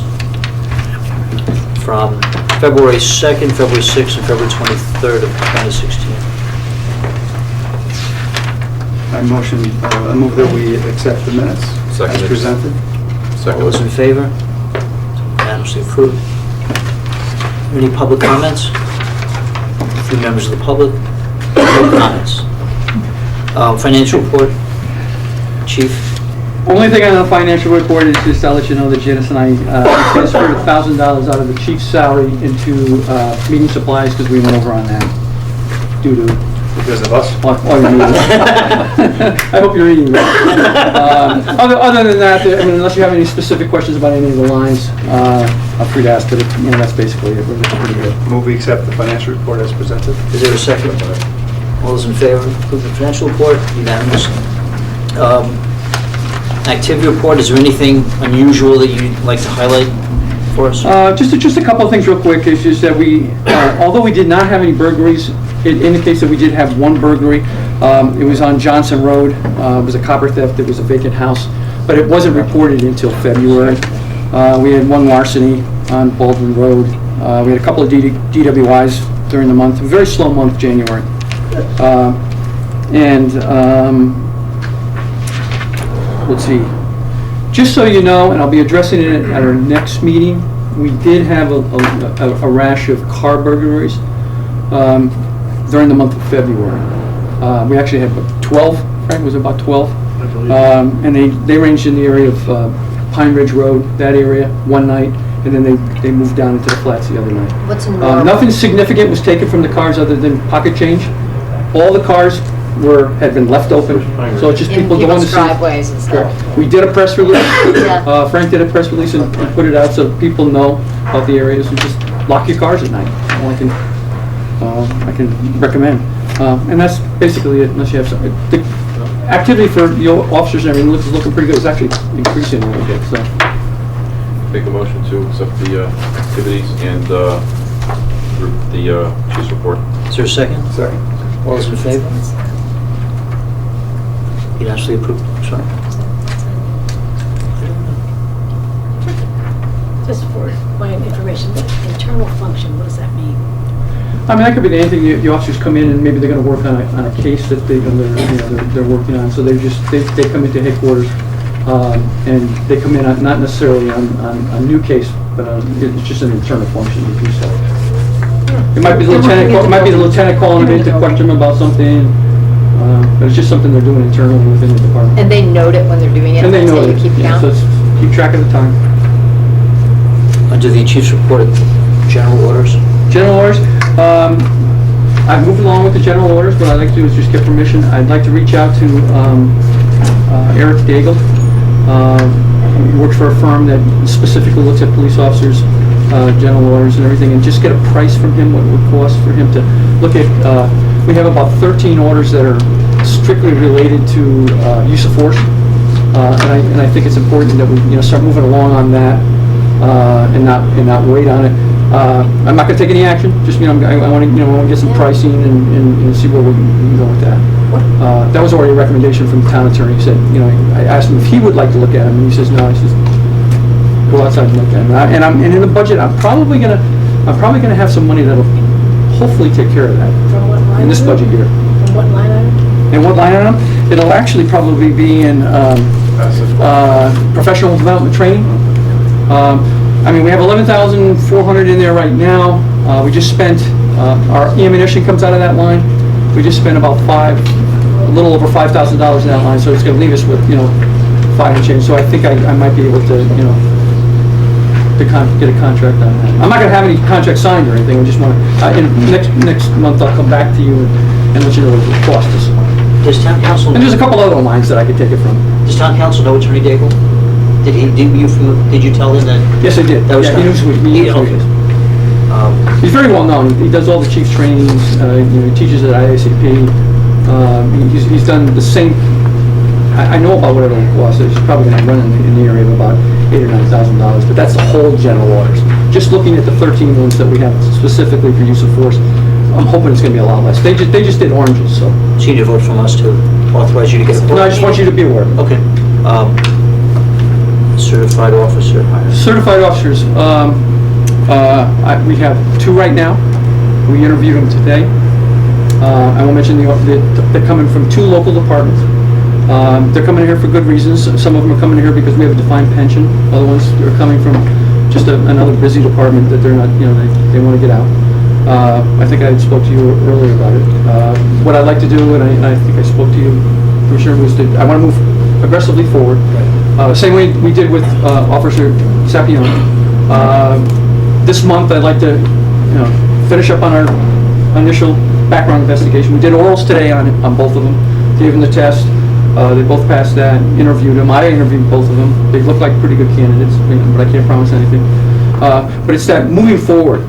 from February 2nd, February 6th, and February 23rd of 2016. I move that we accept the minutes as presented. All those in favor? Unanimously approved. Any public comments? A few members of the public? No comments. Financial report? Chief? Only thing on the financial report is just to let you know that Janice and I transferred $1,000 out of the chief's salary into meeting supplies because we went over on that due to... Because of us? I hope you're eating that. Other than that, I mean, unless you have any specific questions about any of the lines, I'm free to ask, but that's basically it. We're pretty good. Move we accept the financial report as presented. Is there a second? All those in favor? Approve the financial report? Unanimous. Activity report, is there anything unusual that you'd like to highlight for us? Just a couple of things real quick. It's just that we, although we did not have any burglaries, it indicates that we did have one burglary. It was on Johnson Road. It was a copper theft. It was a vacant house, but it wasn't reported until February. We had one larceny on Baldwin Road. We had a couple of DWIs during the month. A very slow month, January. Let's see. Just so you know, and I'll be addressing it at our next meeting, we did have a rash of car burglaries during the month of February. We actually had about 12, Frank, was it about 12? And they ranged in the area of Pine Ridge Road, that area, one night, and then they moved down into the flats the other night. What's normal? Nothing significant was taken from the cars other than pocket change. All the cars had been left open, so it's just In people going to people's see. driveways and stuff. We did a press release. Yeah. Frank did a press release and put it out so people know about the areas, and just lock your cars at night. All I can recommend. And that's basically it, unless you have something. The activity for your officers and everything is looking pretty good. It's actually increasing a little bit, so. Make a motion to accept the activities and the chief's report. Is there a second? Second. All those in favor? Unanimously approved. Sorry. Just for my information, the internal function, what does that mean? I mean, that could be anything. The officers come in and maybe they're going to work on a case that they're working on. So they come into headquarters and they come in not necessarily on a new case, but it's just an internal function to do so. It might be the lieutenant calling them in to question them about something, but it's just something they're doing internally within the department. And they note it when they're doing it? And they know you it. keep Yeah, count? so keep track of the time. Under the chief's report, general orders. General orders. I've moved along with the general orders. What I'd like to do is just get permission. I'd like to reach out to Eric Daigle. He works for a firm that specifically looks at police officers' general orders and everything, and just get a price from him, what it would cost for him to look at. We have about 13 orders that are strictly related to use of force, and I think it's important that we start moving along on that and not wait on it. I'm not going to take any action. Just I want to get some pricing and see where we can go with that. That was already a recommendation from the town attorney. He said I asked him if he would like to look at them, and he says no. He says go outside and look at it. And in the budget, I'm probably gonna have some money that'll hopefully take care of that From what line in this item? budget year. From what line item? And what line item? It'll actually probably be in professional development training. I mean, we have 11,400 in there right now. We just spent, our ammunition comes out of that line. We just spent about a little over $5,000 in that line, so it's gonna leave us with, 5 and change. So I think I might be able to, get a contract on that. I'm not gonna have any contract signed or anything. We just want to, next month I'll come back to you and let you know what it costs us. Does town council... And there's a couple other lines that I could take it from. Does town council know Attorney Daigle? Did you tell him that? Yes, I did. That was Yeah, he knows who he is. okay. He's very well known. He does all the chief's trainings. He teaches at IACP. He's done the same. I know about what it'll cost. He's probably going to run in the area of about $8,000 or $9,000. But that's the whole general orders. Just looking at the 13 ones that we have specifically for use of force, I'm hoping it's going to be a lot less. They just did oranges, so. So you need a vote from us to authorize you to get a... No, I just want you to be aware. Okay. Certified officer hire. Certified officers, we have 2 right now. We interviewed them today. I will mention they're coming from 2 local departments. They're coming here for good reasons. Some of them are coming here because we have a defined pension. Other ones are coming from just another busy department that they're not, they want to get out. I think I spoke to you earlier about it. What I'd like to do, and I think I spoke to you, Commissioner, was I want to move aggressively forward. Same way we did with Officer Sapione. This month, I'd like to, finish up on our initial background investigation. We did orals today on both of them. Gave them the test. They both passed that. Interviewed them. I interviewed both of them. They look like pretty good candidates, but I can't promise anything. But it's that moving forward.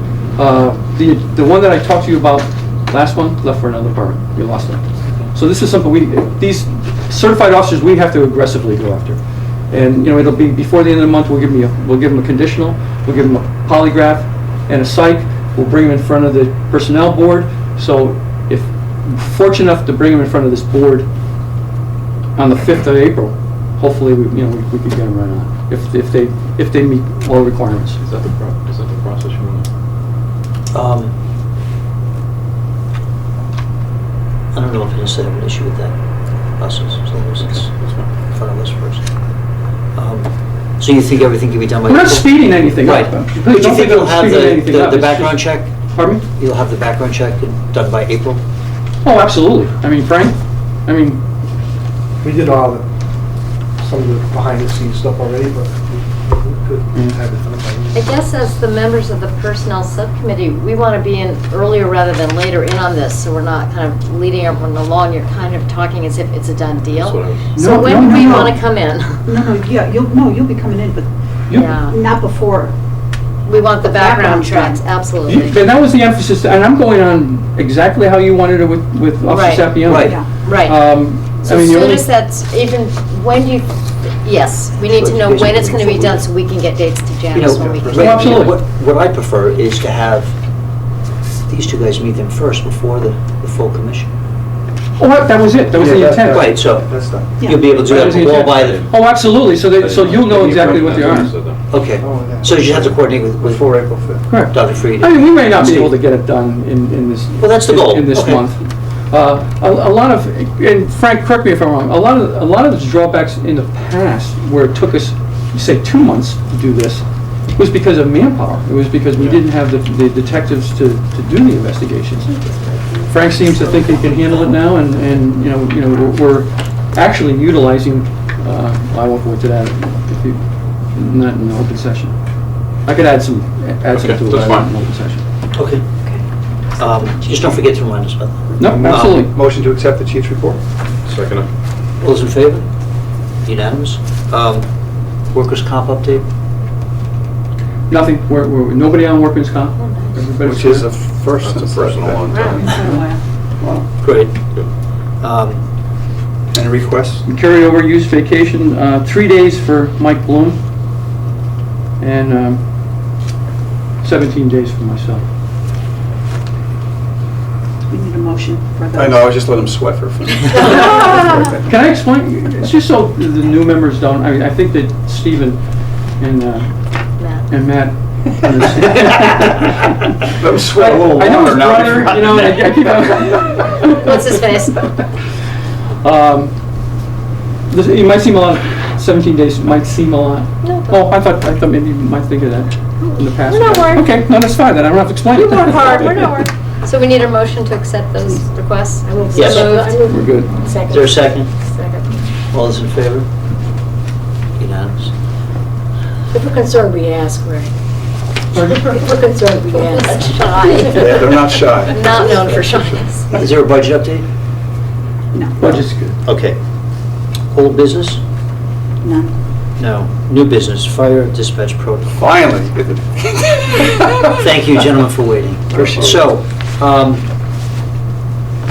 The one that I talked to you about last month left for another department. We lost them. So this is something these certified officers we have to aggressively go after. And it'll be before the end of the month. We'll give them a conditional. We'll give them a polygraph and a psych. We'll bring them in front of the personnel board. So if fortunate enough to bring them in front of this board on the 5th of April, hopefully we could get them right on. If they meet all requirements. Is that the process you want? I don't know if I necessarily have an issue with that process, as long as it's in front of us first. So you think everything can be done by... We're not April? speeding anything right. up. But you think you'll have the background check? Pardon me? You'll have the background check done by April? Oh, absolutely. I mean, Frank, We did some of the behind-the-scenes stuff already, but we could have it done by I guess as the members of the Personnel Subcommittee, we want to be in earlier rather than later in on this, so we're not kind of leading everyone along. You're kind of talking as if it's a done deal. So when do we want to come in? You'll be coming in, but Yeah. not before. We want the background checks, absolutely. And that was the emphasis, and I'm going on exactly how you wanted it with Officer Sapione. Right. Right. I So mean, as the soon only- as that's, even, when do you, yes, we need to know when it's going to be done so we can get dates to Janice when we can. right, absolutely. What I prefer is to have these 2 guys meet them first before the full commission. Oh, that was it. That was the intent. Right, so That's done. you'll be able to do That was the that all intent. by the... Oh, absolutely. So you'll know exactly what they are. Okay, Oh, yeah. so you just have to coordinate with Before April 5th. Correct. Dr. Fried. I mean, we may not be Steve. able to get it done in this. Well, that's the goal. In this Okay. month. A lot of, and Frank, correct me if I'm wrong, a lot of the drawbacks in the past where it took us, say, 2 months to do this, was because of manpower. It was because we didn't have the detectives to do the investigations. Frank seems to think he can handle it now, and we're actually utilizing, I won't go into that if you, not in the open session. I could add some to it, that's but I fine. won't in the open session. Okay. Just don't forget to remind us about that. No, absolutely. Motion to accept the chief's report? Second. All those in favor? Unanimous. Workers' comp update? Nothing, we're, nobody on workers' comp. Everybody's Which is a clear. first. That's a first in a long time. Great. Any requests? We carried over used vacation, 3 days for Mike Bloom, and 17 days for myself. We need a motion for those. I know, I was just letting him sweat for a few minutes. Can I explain? It's just so the new members don't, I mean, I think that Stephen and Matt. Let him sweat a little I know his longer now. brother, you know, and I keep What's his face? It might seem a lot, 17 days might seem a lot. No. Oh, I thought maybe you might think of that in the past. We're not worried. Okay, no, that's fine, then I don't have to explain it. We work hard, we're not worried. So we need a motion to accept those requests? Yes. We're good. Is there a second? Second. All those in favor? Unanimous. If we're concerned, we ask, Ray. If we're concerned, we ask. Shy. Yeah, they're not shy. Not known for shyness. Is there a budget update? Budget's good. Okay. Old business? None. No. New business, fire dispatch protocol. Finally. Thank you, gentlemen, for waiting. Appreciate it. So,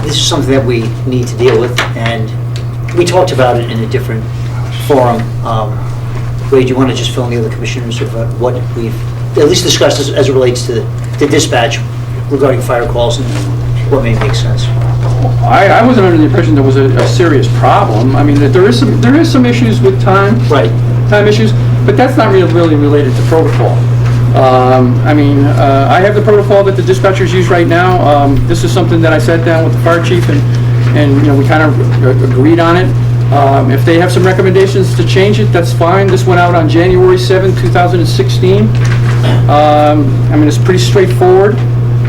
this is something that we need to deal with, and we talked about it in a different forum. Ray, do you want to just fill in the other commissioners about what we've at least discussed as it relates to the dispatch regarding fire calls and what may make sense? I wasn't under the impression there was a serious problem. I mean, there is some issues with time. Right. Time issues, but that's not really related to protocol. I mean, I have the protocol that the dispatchers use right now. This is something that I sat down with the fire chief and you know, we kind of agreed on it. If they have some recommendations to change it, that's fine. This went out on January 7, 2016. I mean, it's pretty straightforward.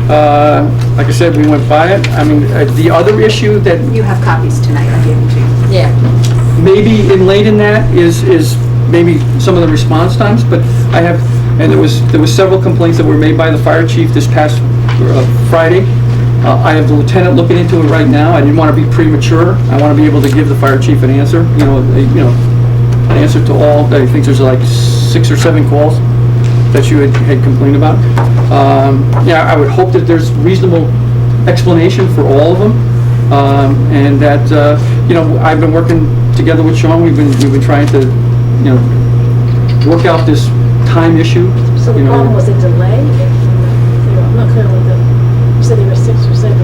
Like I said, we went by it. I mean, the other issue that You have copies tonight, I gave them to you. Yeah. maybe late in that is maybe some of the response times, but I have, and there was several complaints that were made by the fire chief this past Friday. I have the lieutenant looking into it right now. I didn't want to be premature. I want to be able to give the fire chief an answer, an answer to all. I think there's like 6 or 7 calls that you had complained about. Yeah, I would hope that there's reasonable explanation for all of them, and that I've been working together with Sean. We've been trying to work out this time issue. So the problem was a delay? I'm not clear what you said there were 6 or 7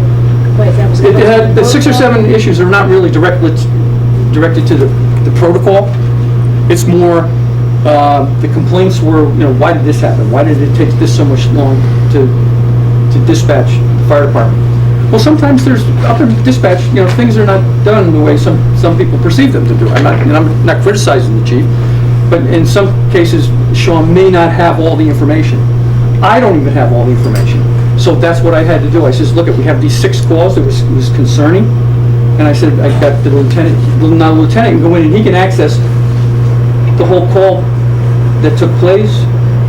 complaints. That was The 6 or 7 issues are not really directed to the protocol. It's more, the complaints were, why did this happen? Why did it take this so much long to dispatch the fire department? Well, sometimes there's, up in dispatch, things are not done the way some people perceive them to do. I'm not criticizing the chief, but in some cases, Sean may not have all the information. I don't even have all the information. So that's what I had to do. I says, look, we have these 6 calls that was concerning, and I said, I got the lieutenant, now the lieutenant can go in and he can access the whole call that took place,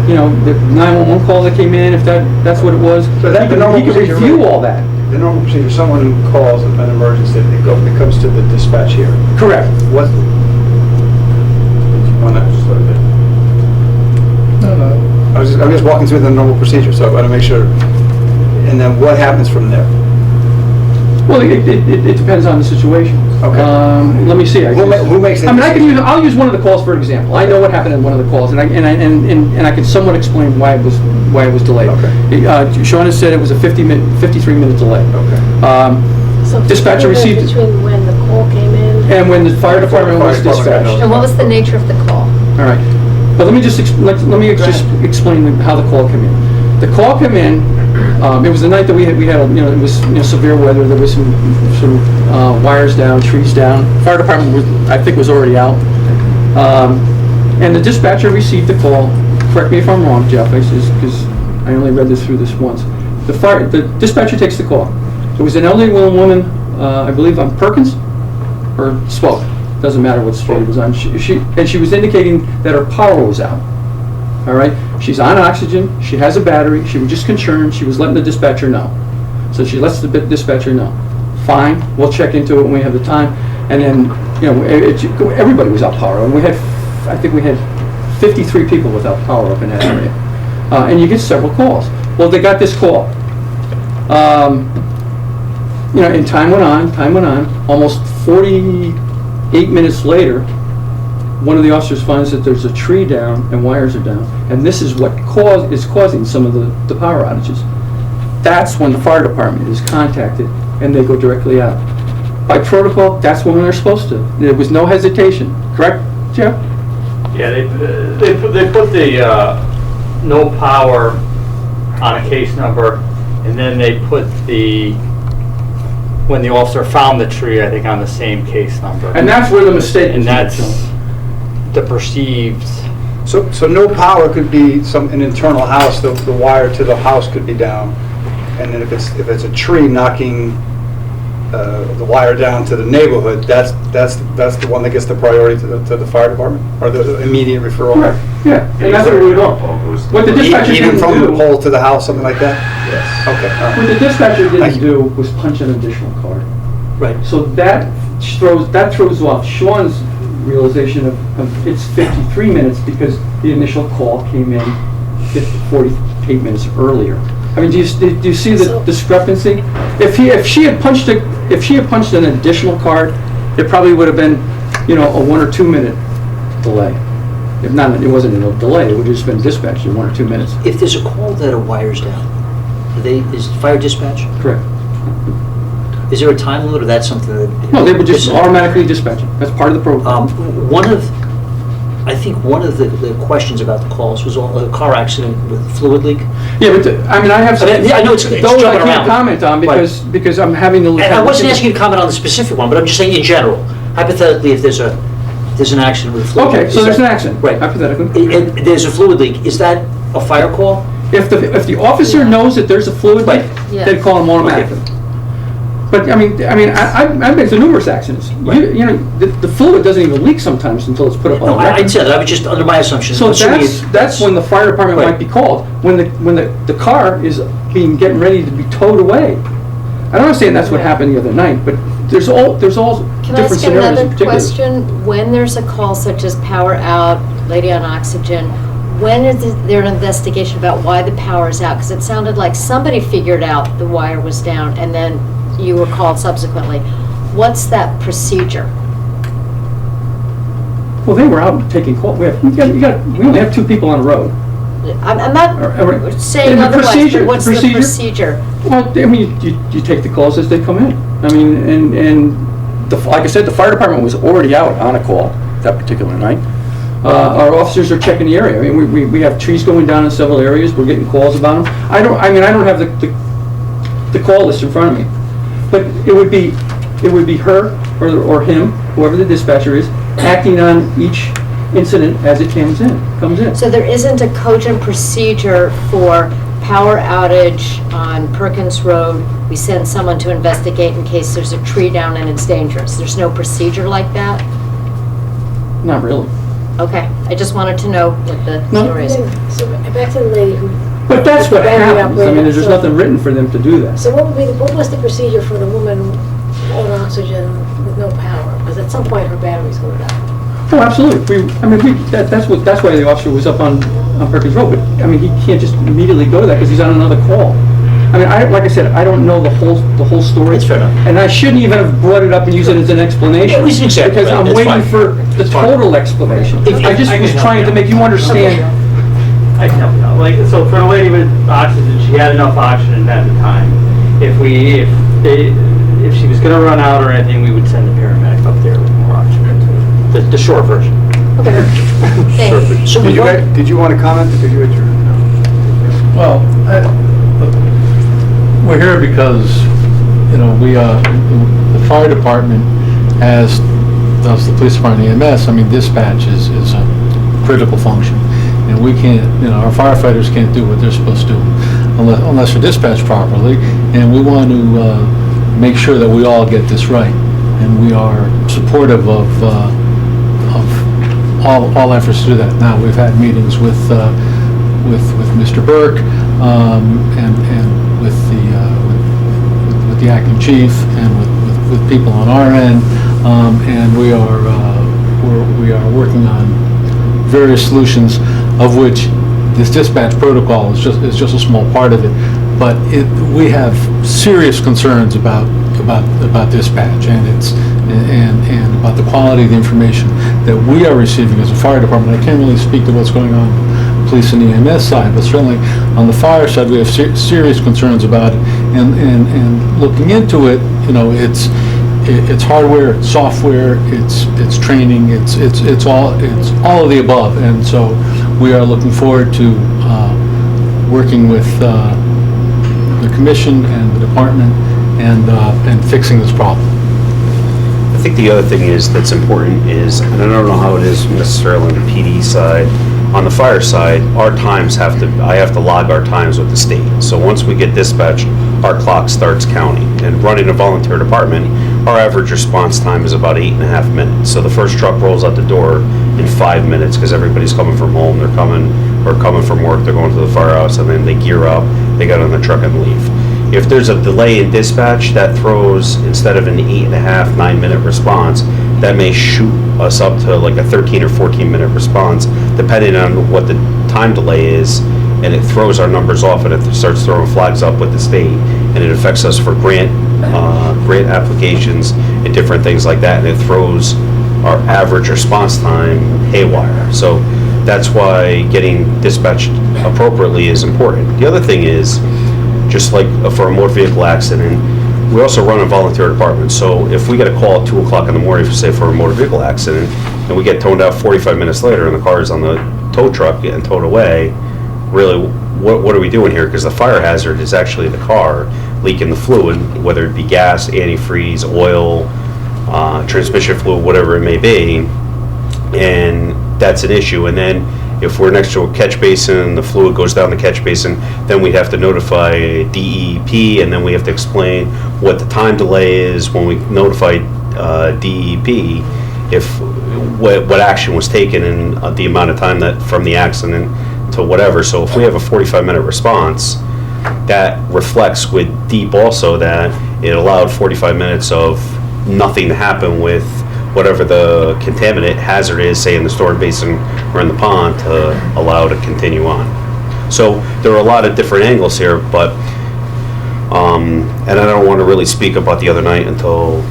the 911 call that came in, if that's what it was. So that the normal he can procedure, review all that. The normal procedure, someone who calls an emergency, it comes to the dispatch here. Correct. What? I'm just walking through the normal procedure, so I want to make sure. And then what happens from there? Well, it depends on the situation. Okay. Let me see. Who makes the decision? I'll use one of the calls for example. I know what happened in one of the calls, and I can somewhat explain why it was delayed. Okay. Sean has said it was a 53-minute delay. Okay. So Dispatcher received between when the call came in and when the fire department was dispatched. And what was the nature of the call? All right. But let me just explain how the call came in. The call came in. It was the night that we had it was severe weather. There was some wires down, trees down. Fire department was already out. And the dispatcher received the call. Correct me if I'm wrong, Jeff. Because I only read this through this once. The dispatcher takes the call. It was an elderly woman, I believe on Perkins or Spoke. Doesn't matter what street it was on. She was indicating that her power was out. All right, she's on oxygen. She has a battery. She was just concerned. She was letting the dispatcher know. So she lets the dispatcher know. Fine, we'll check into it when we have the time. And then everybody was out power, and I think we had 53 people without power up in that area. And you get several calls. Well, they got this call. And time went on. Almost 48 minutes later, one of the officers finds that there's a tree down and wires are down, and this is what is causing some of the power outages. That's when the fire department is contacted, and they go directly out. By protocol, that's when they're supposed to. There was no hesitation. Correct, Jeff? Yeah, they put the no power on a case number, and then they put when the officer found the tree, I think, on the same case number. And that's where the mistake is. And that's the perceived. So no power could be an internal house, the wire to the house could be down. And then if it's a tree knocking the wire down to the neighborhood, that's the one that gets the priority to the fire department, or the immediate referral. Right. Yeah, and that's what we do. What the dispatcher Even didn't from the do, pole to the house, something like that? Yes. Okay. all right. what the dispatcher Thank didn't do was punch an additional card. Right. So that throws off Sean's realization of it's 53 minutes because the initial call came in 48 minutes earlier. I mean, do you see the discrepancy? If she had punched an additional card, it probably would have been, a 1 or 2 minute delay. If not, it wasn't a delay. It would have just been dispatched in 1 or 2 minutes. If there's a call that a wire's down, is fire dispatch? Correct. Is there a time limit, or that's something that? No, they would just automatically dispatch it. That's part of the program. I think one of the questions about the calls was a car accident with fluid leak. Yeah, but I have some. I know it's those jumping I can't around. comment on because I'm having to. And I wasn't asking you to comment on the specific one, but I'm just saying in general. Hypothetically, if there's an accident with fluid leak. Okay, so there's an accident. Right. Hypothetically. And there's a fluid leak. Is that a fire call? If the officer knows that there's a fluid leak, they'd call him automatically. But I've been to numerous accidents. Right. The fluid doesn't even leak sometimes until it's put up on the record. I'd say that. I was just under my assumption. So that's when the fire department might be called, when the car is getting ready to be towed away. I don't understand that's what happened the other night, but there's all Can I different ask scenarios in another particular. question? When there's a call such as power out, lady on oxygen, when is there an investigation about why the power is out? Because it sounded like somebody figured out the wire was down and then you were called subsequently. What's that procedure? Well, they were out taking calls. We only have 2 people on the road. I'm not saying And the otherwise, procedure- but what's the the procedure? procedure? Well, you take the calls as they come in. Like I said, the fire department was already out on a call that particular night. Our officers are checking the area. We have trees going down in several areas. We're getting calls about them. I don't have the call list in front of me, but it would be her or him, whoever the dispatcher is, acting on each incident as it comes in. So there isn't a cogent procedure for power outage on Perkins Road, we send someone to investigate in case there's a tree down and it's dangerous. There's no procedure like that? Not really. Okay, I just wanted to know what the story is. So back to the lady who. But that's what battery happens. operated. There's So- nothing written for them to do that. So what was the procedure for the woman on oxygen with no power? Because at some point her battery's going to die. Oh, absolutely. That's why the officer was up on Perkins Road. But he can't just immediately go to that because he's on another call. Like I said, I don't know the whole story. That's fair enough. And I shouldn't even have brought it up and used it as an explanation. Well, exactly because right. I'm That's waiting fine. for the total explanation. I just was trying to make you understand. I can help you out. So for a lady with oxygen, she had enough oxygen at the time. If she was gonna run out or anything, we would send the paramedic up there with more oxygen. The short version. Okay. Thanks. So Did you want to comment? Did you adjourn? Well, we're here because, the fire department does the police department EMS. Dispatch is a critical function. And we can't, our firefighters can't do what they're supposed to do unless they're dispatched properly. And we want to make sure that we all get this right. And we are supportive of all efforts to do that. Now, we've had meetings with Mr. Burke and with the acting chief and with people on our end, and we are working on various solutions, of which this dispatch protocol is just a small part of it. But we have serious concerns about dispatch and about the quality of the information that we are receiving as a fire department. I can't really speak to what's going on police and EMS side, but certainly on the fire side we have serious concerns about it. And looking into it, it's hardware, it's software, it's training, it's all of the above. And so we are looking forward to working with the commission and the department and fixing this problem. I think the other thing is that's important is, and I don't know how it is necessarily on the PD side, on the fire side, our times I have to log our times with the state. So once we get dispatched, our clock starts counting. And running a volunteer department, our average response time is about 8.5 minutes. So the first truck rolls out the door in 5 minutes because everybody's coming from home, they're coming from work, they're going to the firehouse, and then they gear up, they get on the truck and leave. If there's a delay in dispatch, that throws, instead of an 8.5, 9-minute response, that may shoot us up to like a 13 or 14-minute response, depending on what the time delay is, and it throws our numbers off, and it starts throwing flags up with the state, and it affects us for grant applications and different things like that, and it throws our average response time haywire. So that's why getting dispatched appropriately is important. The other thing is, just like for a motor vehicle accident, we also run a volunteer department. So if we get a call at 2 o'clock in the morning, say for a motor vehicle accident, and we get towed out 45 minutes later and the car is on the tow truck getting towed away, really, what are we doing here? Because the fire hazard is actually the car leaking the fluid, whether it be gas, antifreeze, oil, transmission fluid, whatever it may be, and that's an issue. And then if we're next to a catch basin, the fluid goes down the catch basin, then we have to notify DEP, and then we have to explain what the time delay is when we notify DEP if what action was taken and the amount of time that from the accident to whatever. So if we have a 45-minute response, that reflects with DEP also that it allowed 45 minutes of nothing to happen with whatever the contaminant hazard is, say in the storm basin or in the pond, to allow to continue on. So there are a lot of different angles here, but, and I don't want to really speak about the other night until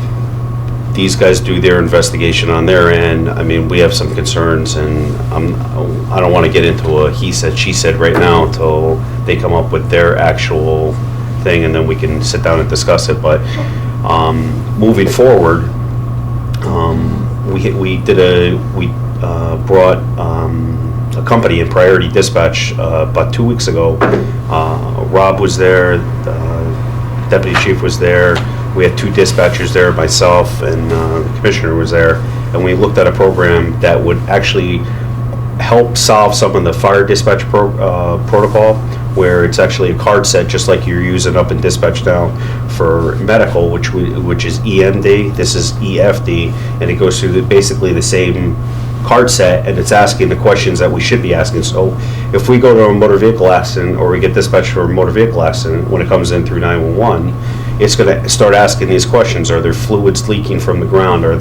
these guys do their investigation on their end. I mean, we have some concerns, and I don't want to get into a he said, she said right now until they come up with their actual thing, and then we can sit down and discuss it. But moving forward, we brought a company in Priority Dispatch about 2 weeks ago. Rob was there, Deputy Chief was there. We had 2 dispatchers there, myself and the Commissioner was there, and we looked at a program that would actually help solve some of the fire dispatch protocol, where it's actually a card set just like you're using up in dispatch now for medical, which is EMD. This is EFD, and it goes through basically the same card set, and it's asking the questions that we should be asking. So if we go to a motor vehicle accident, or we get dispatched for a motor vehicle accident, when it comes in through 911, it's going to start asking these questions. Are there fluids leaking from the ground? Where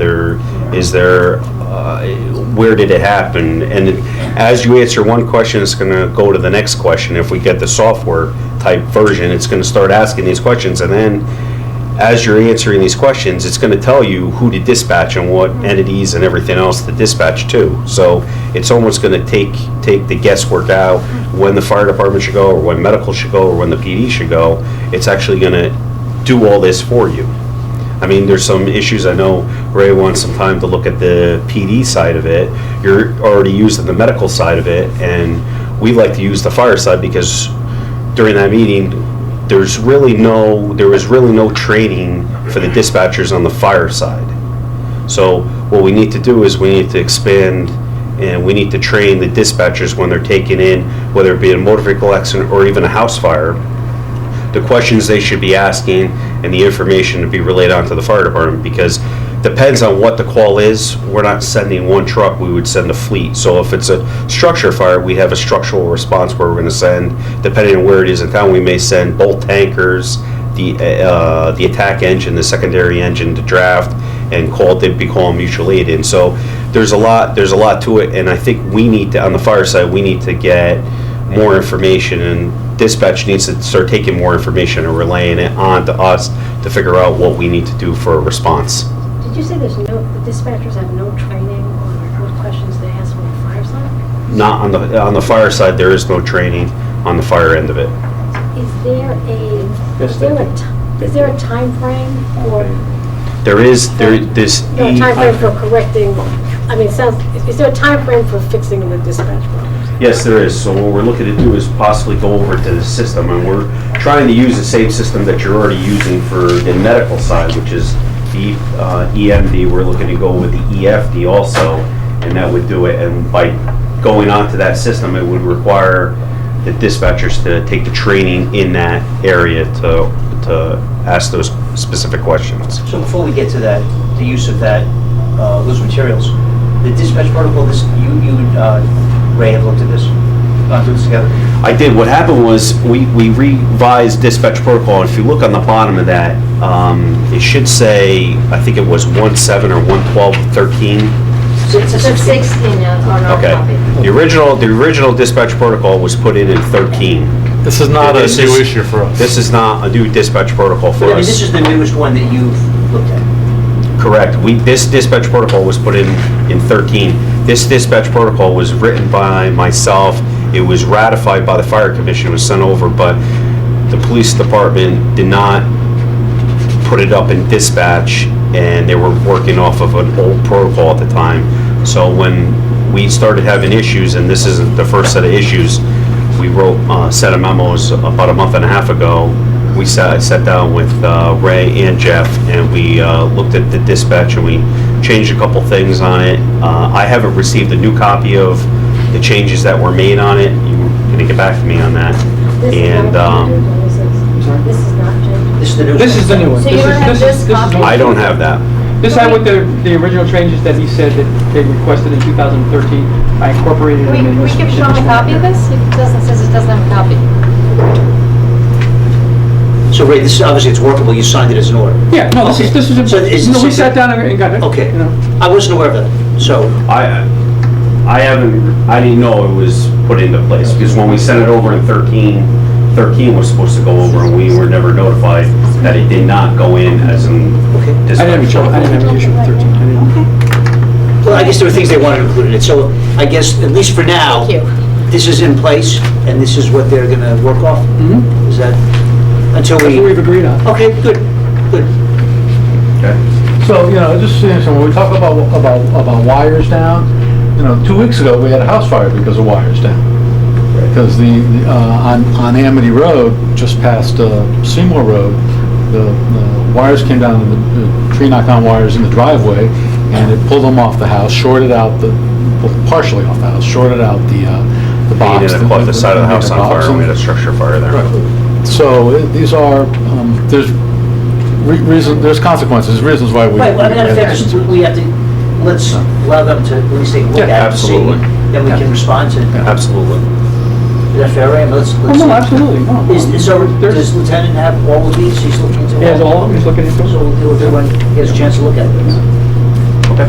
did it happen? And as you answer one question, it's going to go to the next question. If we get the software type version, it's going to start asking these questions, and then as you're answering these questions, it's going to tell you who to dispatch and what entities and everything else to dispatch to. So it's almost going to take the guesswork out when the fire department should go, or when medical should go, or when the PD should go. It's actually going to do all this for you. I mean, there's some issues. I know Ray wants some time to look at the PD side of it. You're already using the medical side of it, and we like to use the fire side because during that meeting, there was really no training for the dispatchers on the fire side. So what we need to do is we need to expand, and we need to train the dispatchers when they're taking in, whether it be a motor vehicle accident or even a house fire, the questions they should be asking and the information to be relayed onto the fire department, because depends on what the call is. We're not sending one truck, we would send a fleet. So if it's a structure fire, we have a structural response where we're going to send, depending on where it is in town, we may send both tankers, the attack engine, the secondary engine to draft, and they'd be calling mutual aid in. So there's a lot to it, and I think we need to, on the fire side, we need to get more information, and dispatch needs to start taking more information and relaying it on to us to figure out what we need to do for a response. Did you say the dispatchers have no training on what questions they ask on the fire side? Not on the fire side, there is no training on the fire end of it. Is there a time frame for There is, this. No, a time frame for correcting, I mean, is there a time frame for fixing the dispatch problem? Yes, there is. So what we're looking to do is possibly go over to the system, and we're trying to use the same system that you're already using for the medical side, which is the EMD. We're looking to go with the EFD also, and that would do it. And by going onto that system, it would require the dispatchers to take the training in that area to ask those specific questions. So before we get to that, the use of that, those materials, the dispatch protocol, Ray, have looked at this, gone through this together? I did. What happened was we revised dispatch protocol. If you look on the bottom of that, it should say, I think it was 1.7 or 1.12.13. It's 16 on our Okay. copy. The original dispatch protocol was put in 13. This is not a new issue for us. This is not a new dispatch protocol for But I mean, us. this is the newest one that you've looked at. Correct. This dispatch protocol was put in 13. This dispatch protocol was written by myself. It was ratified by the fire commission. It was sent over, but the police department did not put it up in dispatch, and they were working off of an old protocol at the time. So when we started having issues, and this isn't the first set of issues, we wrote a set of memos about a month and a half ago. I sat down with Ray and Jeff, and we looked at the dispatch, and we changed a couple things on it. I haven't received a new copy of the changes that were made on it. You were going to get back to me on that. And This is not changed. This is the newest. This is the new one. So you don't have this copy? I don't have that. This had with the original changes that he said that they requested in 2013. I incorporated them in We this. give Sean a copy of this? It says it doesn't have a copy. So Ray, this is, obviously it's workable, you signed it as an order. Yeah, no, this is, So is- no, we sat down and got it. Okay, You know. I wasn't aware of that, so, I didn't know it was put into place, because when we sent it over in 13 was supposed to go over, and we were never notified that it did not go in as an okay. I didn't have an issue with 13. I didn't. Well, I guess there were things they wanted to include in it, so I guess, at least for now, Thank you. this is in place, and this is what they're gonna work off? Mhm. Is that, until That's what we, we've agreed on. okay, good, good. Okay. So, just, so when we talk about wires down, 2 weeks ago, we had a house fire because of wires down. Because on Amity Road, just past Seymour Road, the wires came down, the tree knocked down wires in the driveway, and it pulled them off the house, shorted out partially off the house, shorted out the box. We ended up caught the side of the house on box, fire, and- we had a structure fire there. So these are, there's there's consequences, reasons why we. Right, well, I mean, in fairness, we have to, let's allow them to at least take a look Yeah, at it and see, absolutely. then we can respond to it. Absolutely. Is that fair, Ray? Let's. Oh, no, absolutely, no. So, does Lieutenant have all of these? He's looking into all? He has all of them, he's looking into them. So we'll deal with it when he has a chance to look at it. Okay.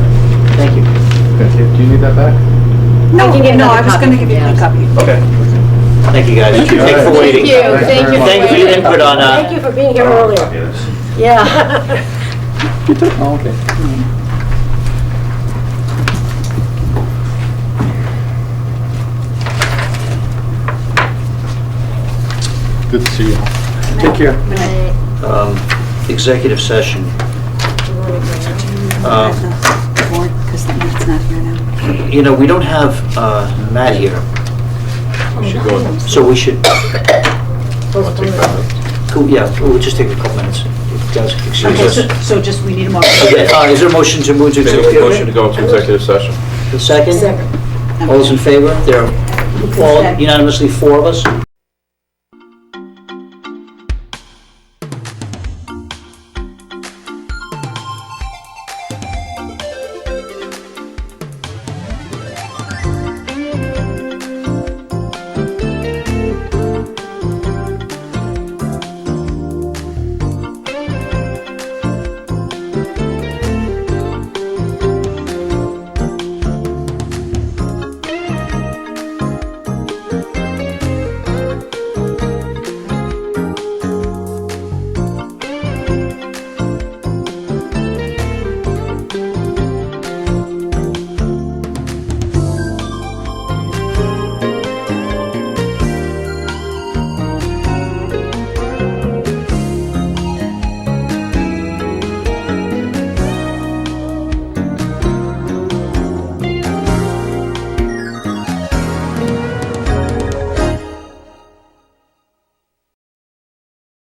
Thank you. Okay, do you need that back? I can get No, another I was copy going to give you from a copy. Okay. Thank you, guys. Thank you for waiting. Thank you for Thank you for your waiting. input on, Thank you for being here earlier. Yeah. Oh, okay. Good to see you. Take care. Executive session. Because Matt's not here now. We don't have Matt here, Should go with so we should, cool, yeah, we'll just take a couple minutes. You guys excuse Okay, us. so just, we need a motion. Okay, is there a motion to move to Make a executive? motion to go into executive session. The second? All those in favor? There are all unanimously 4 of us?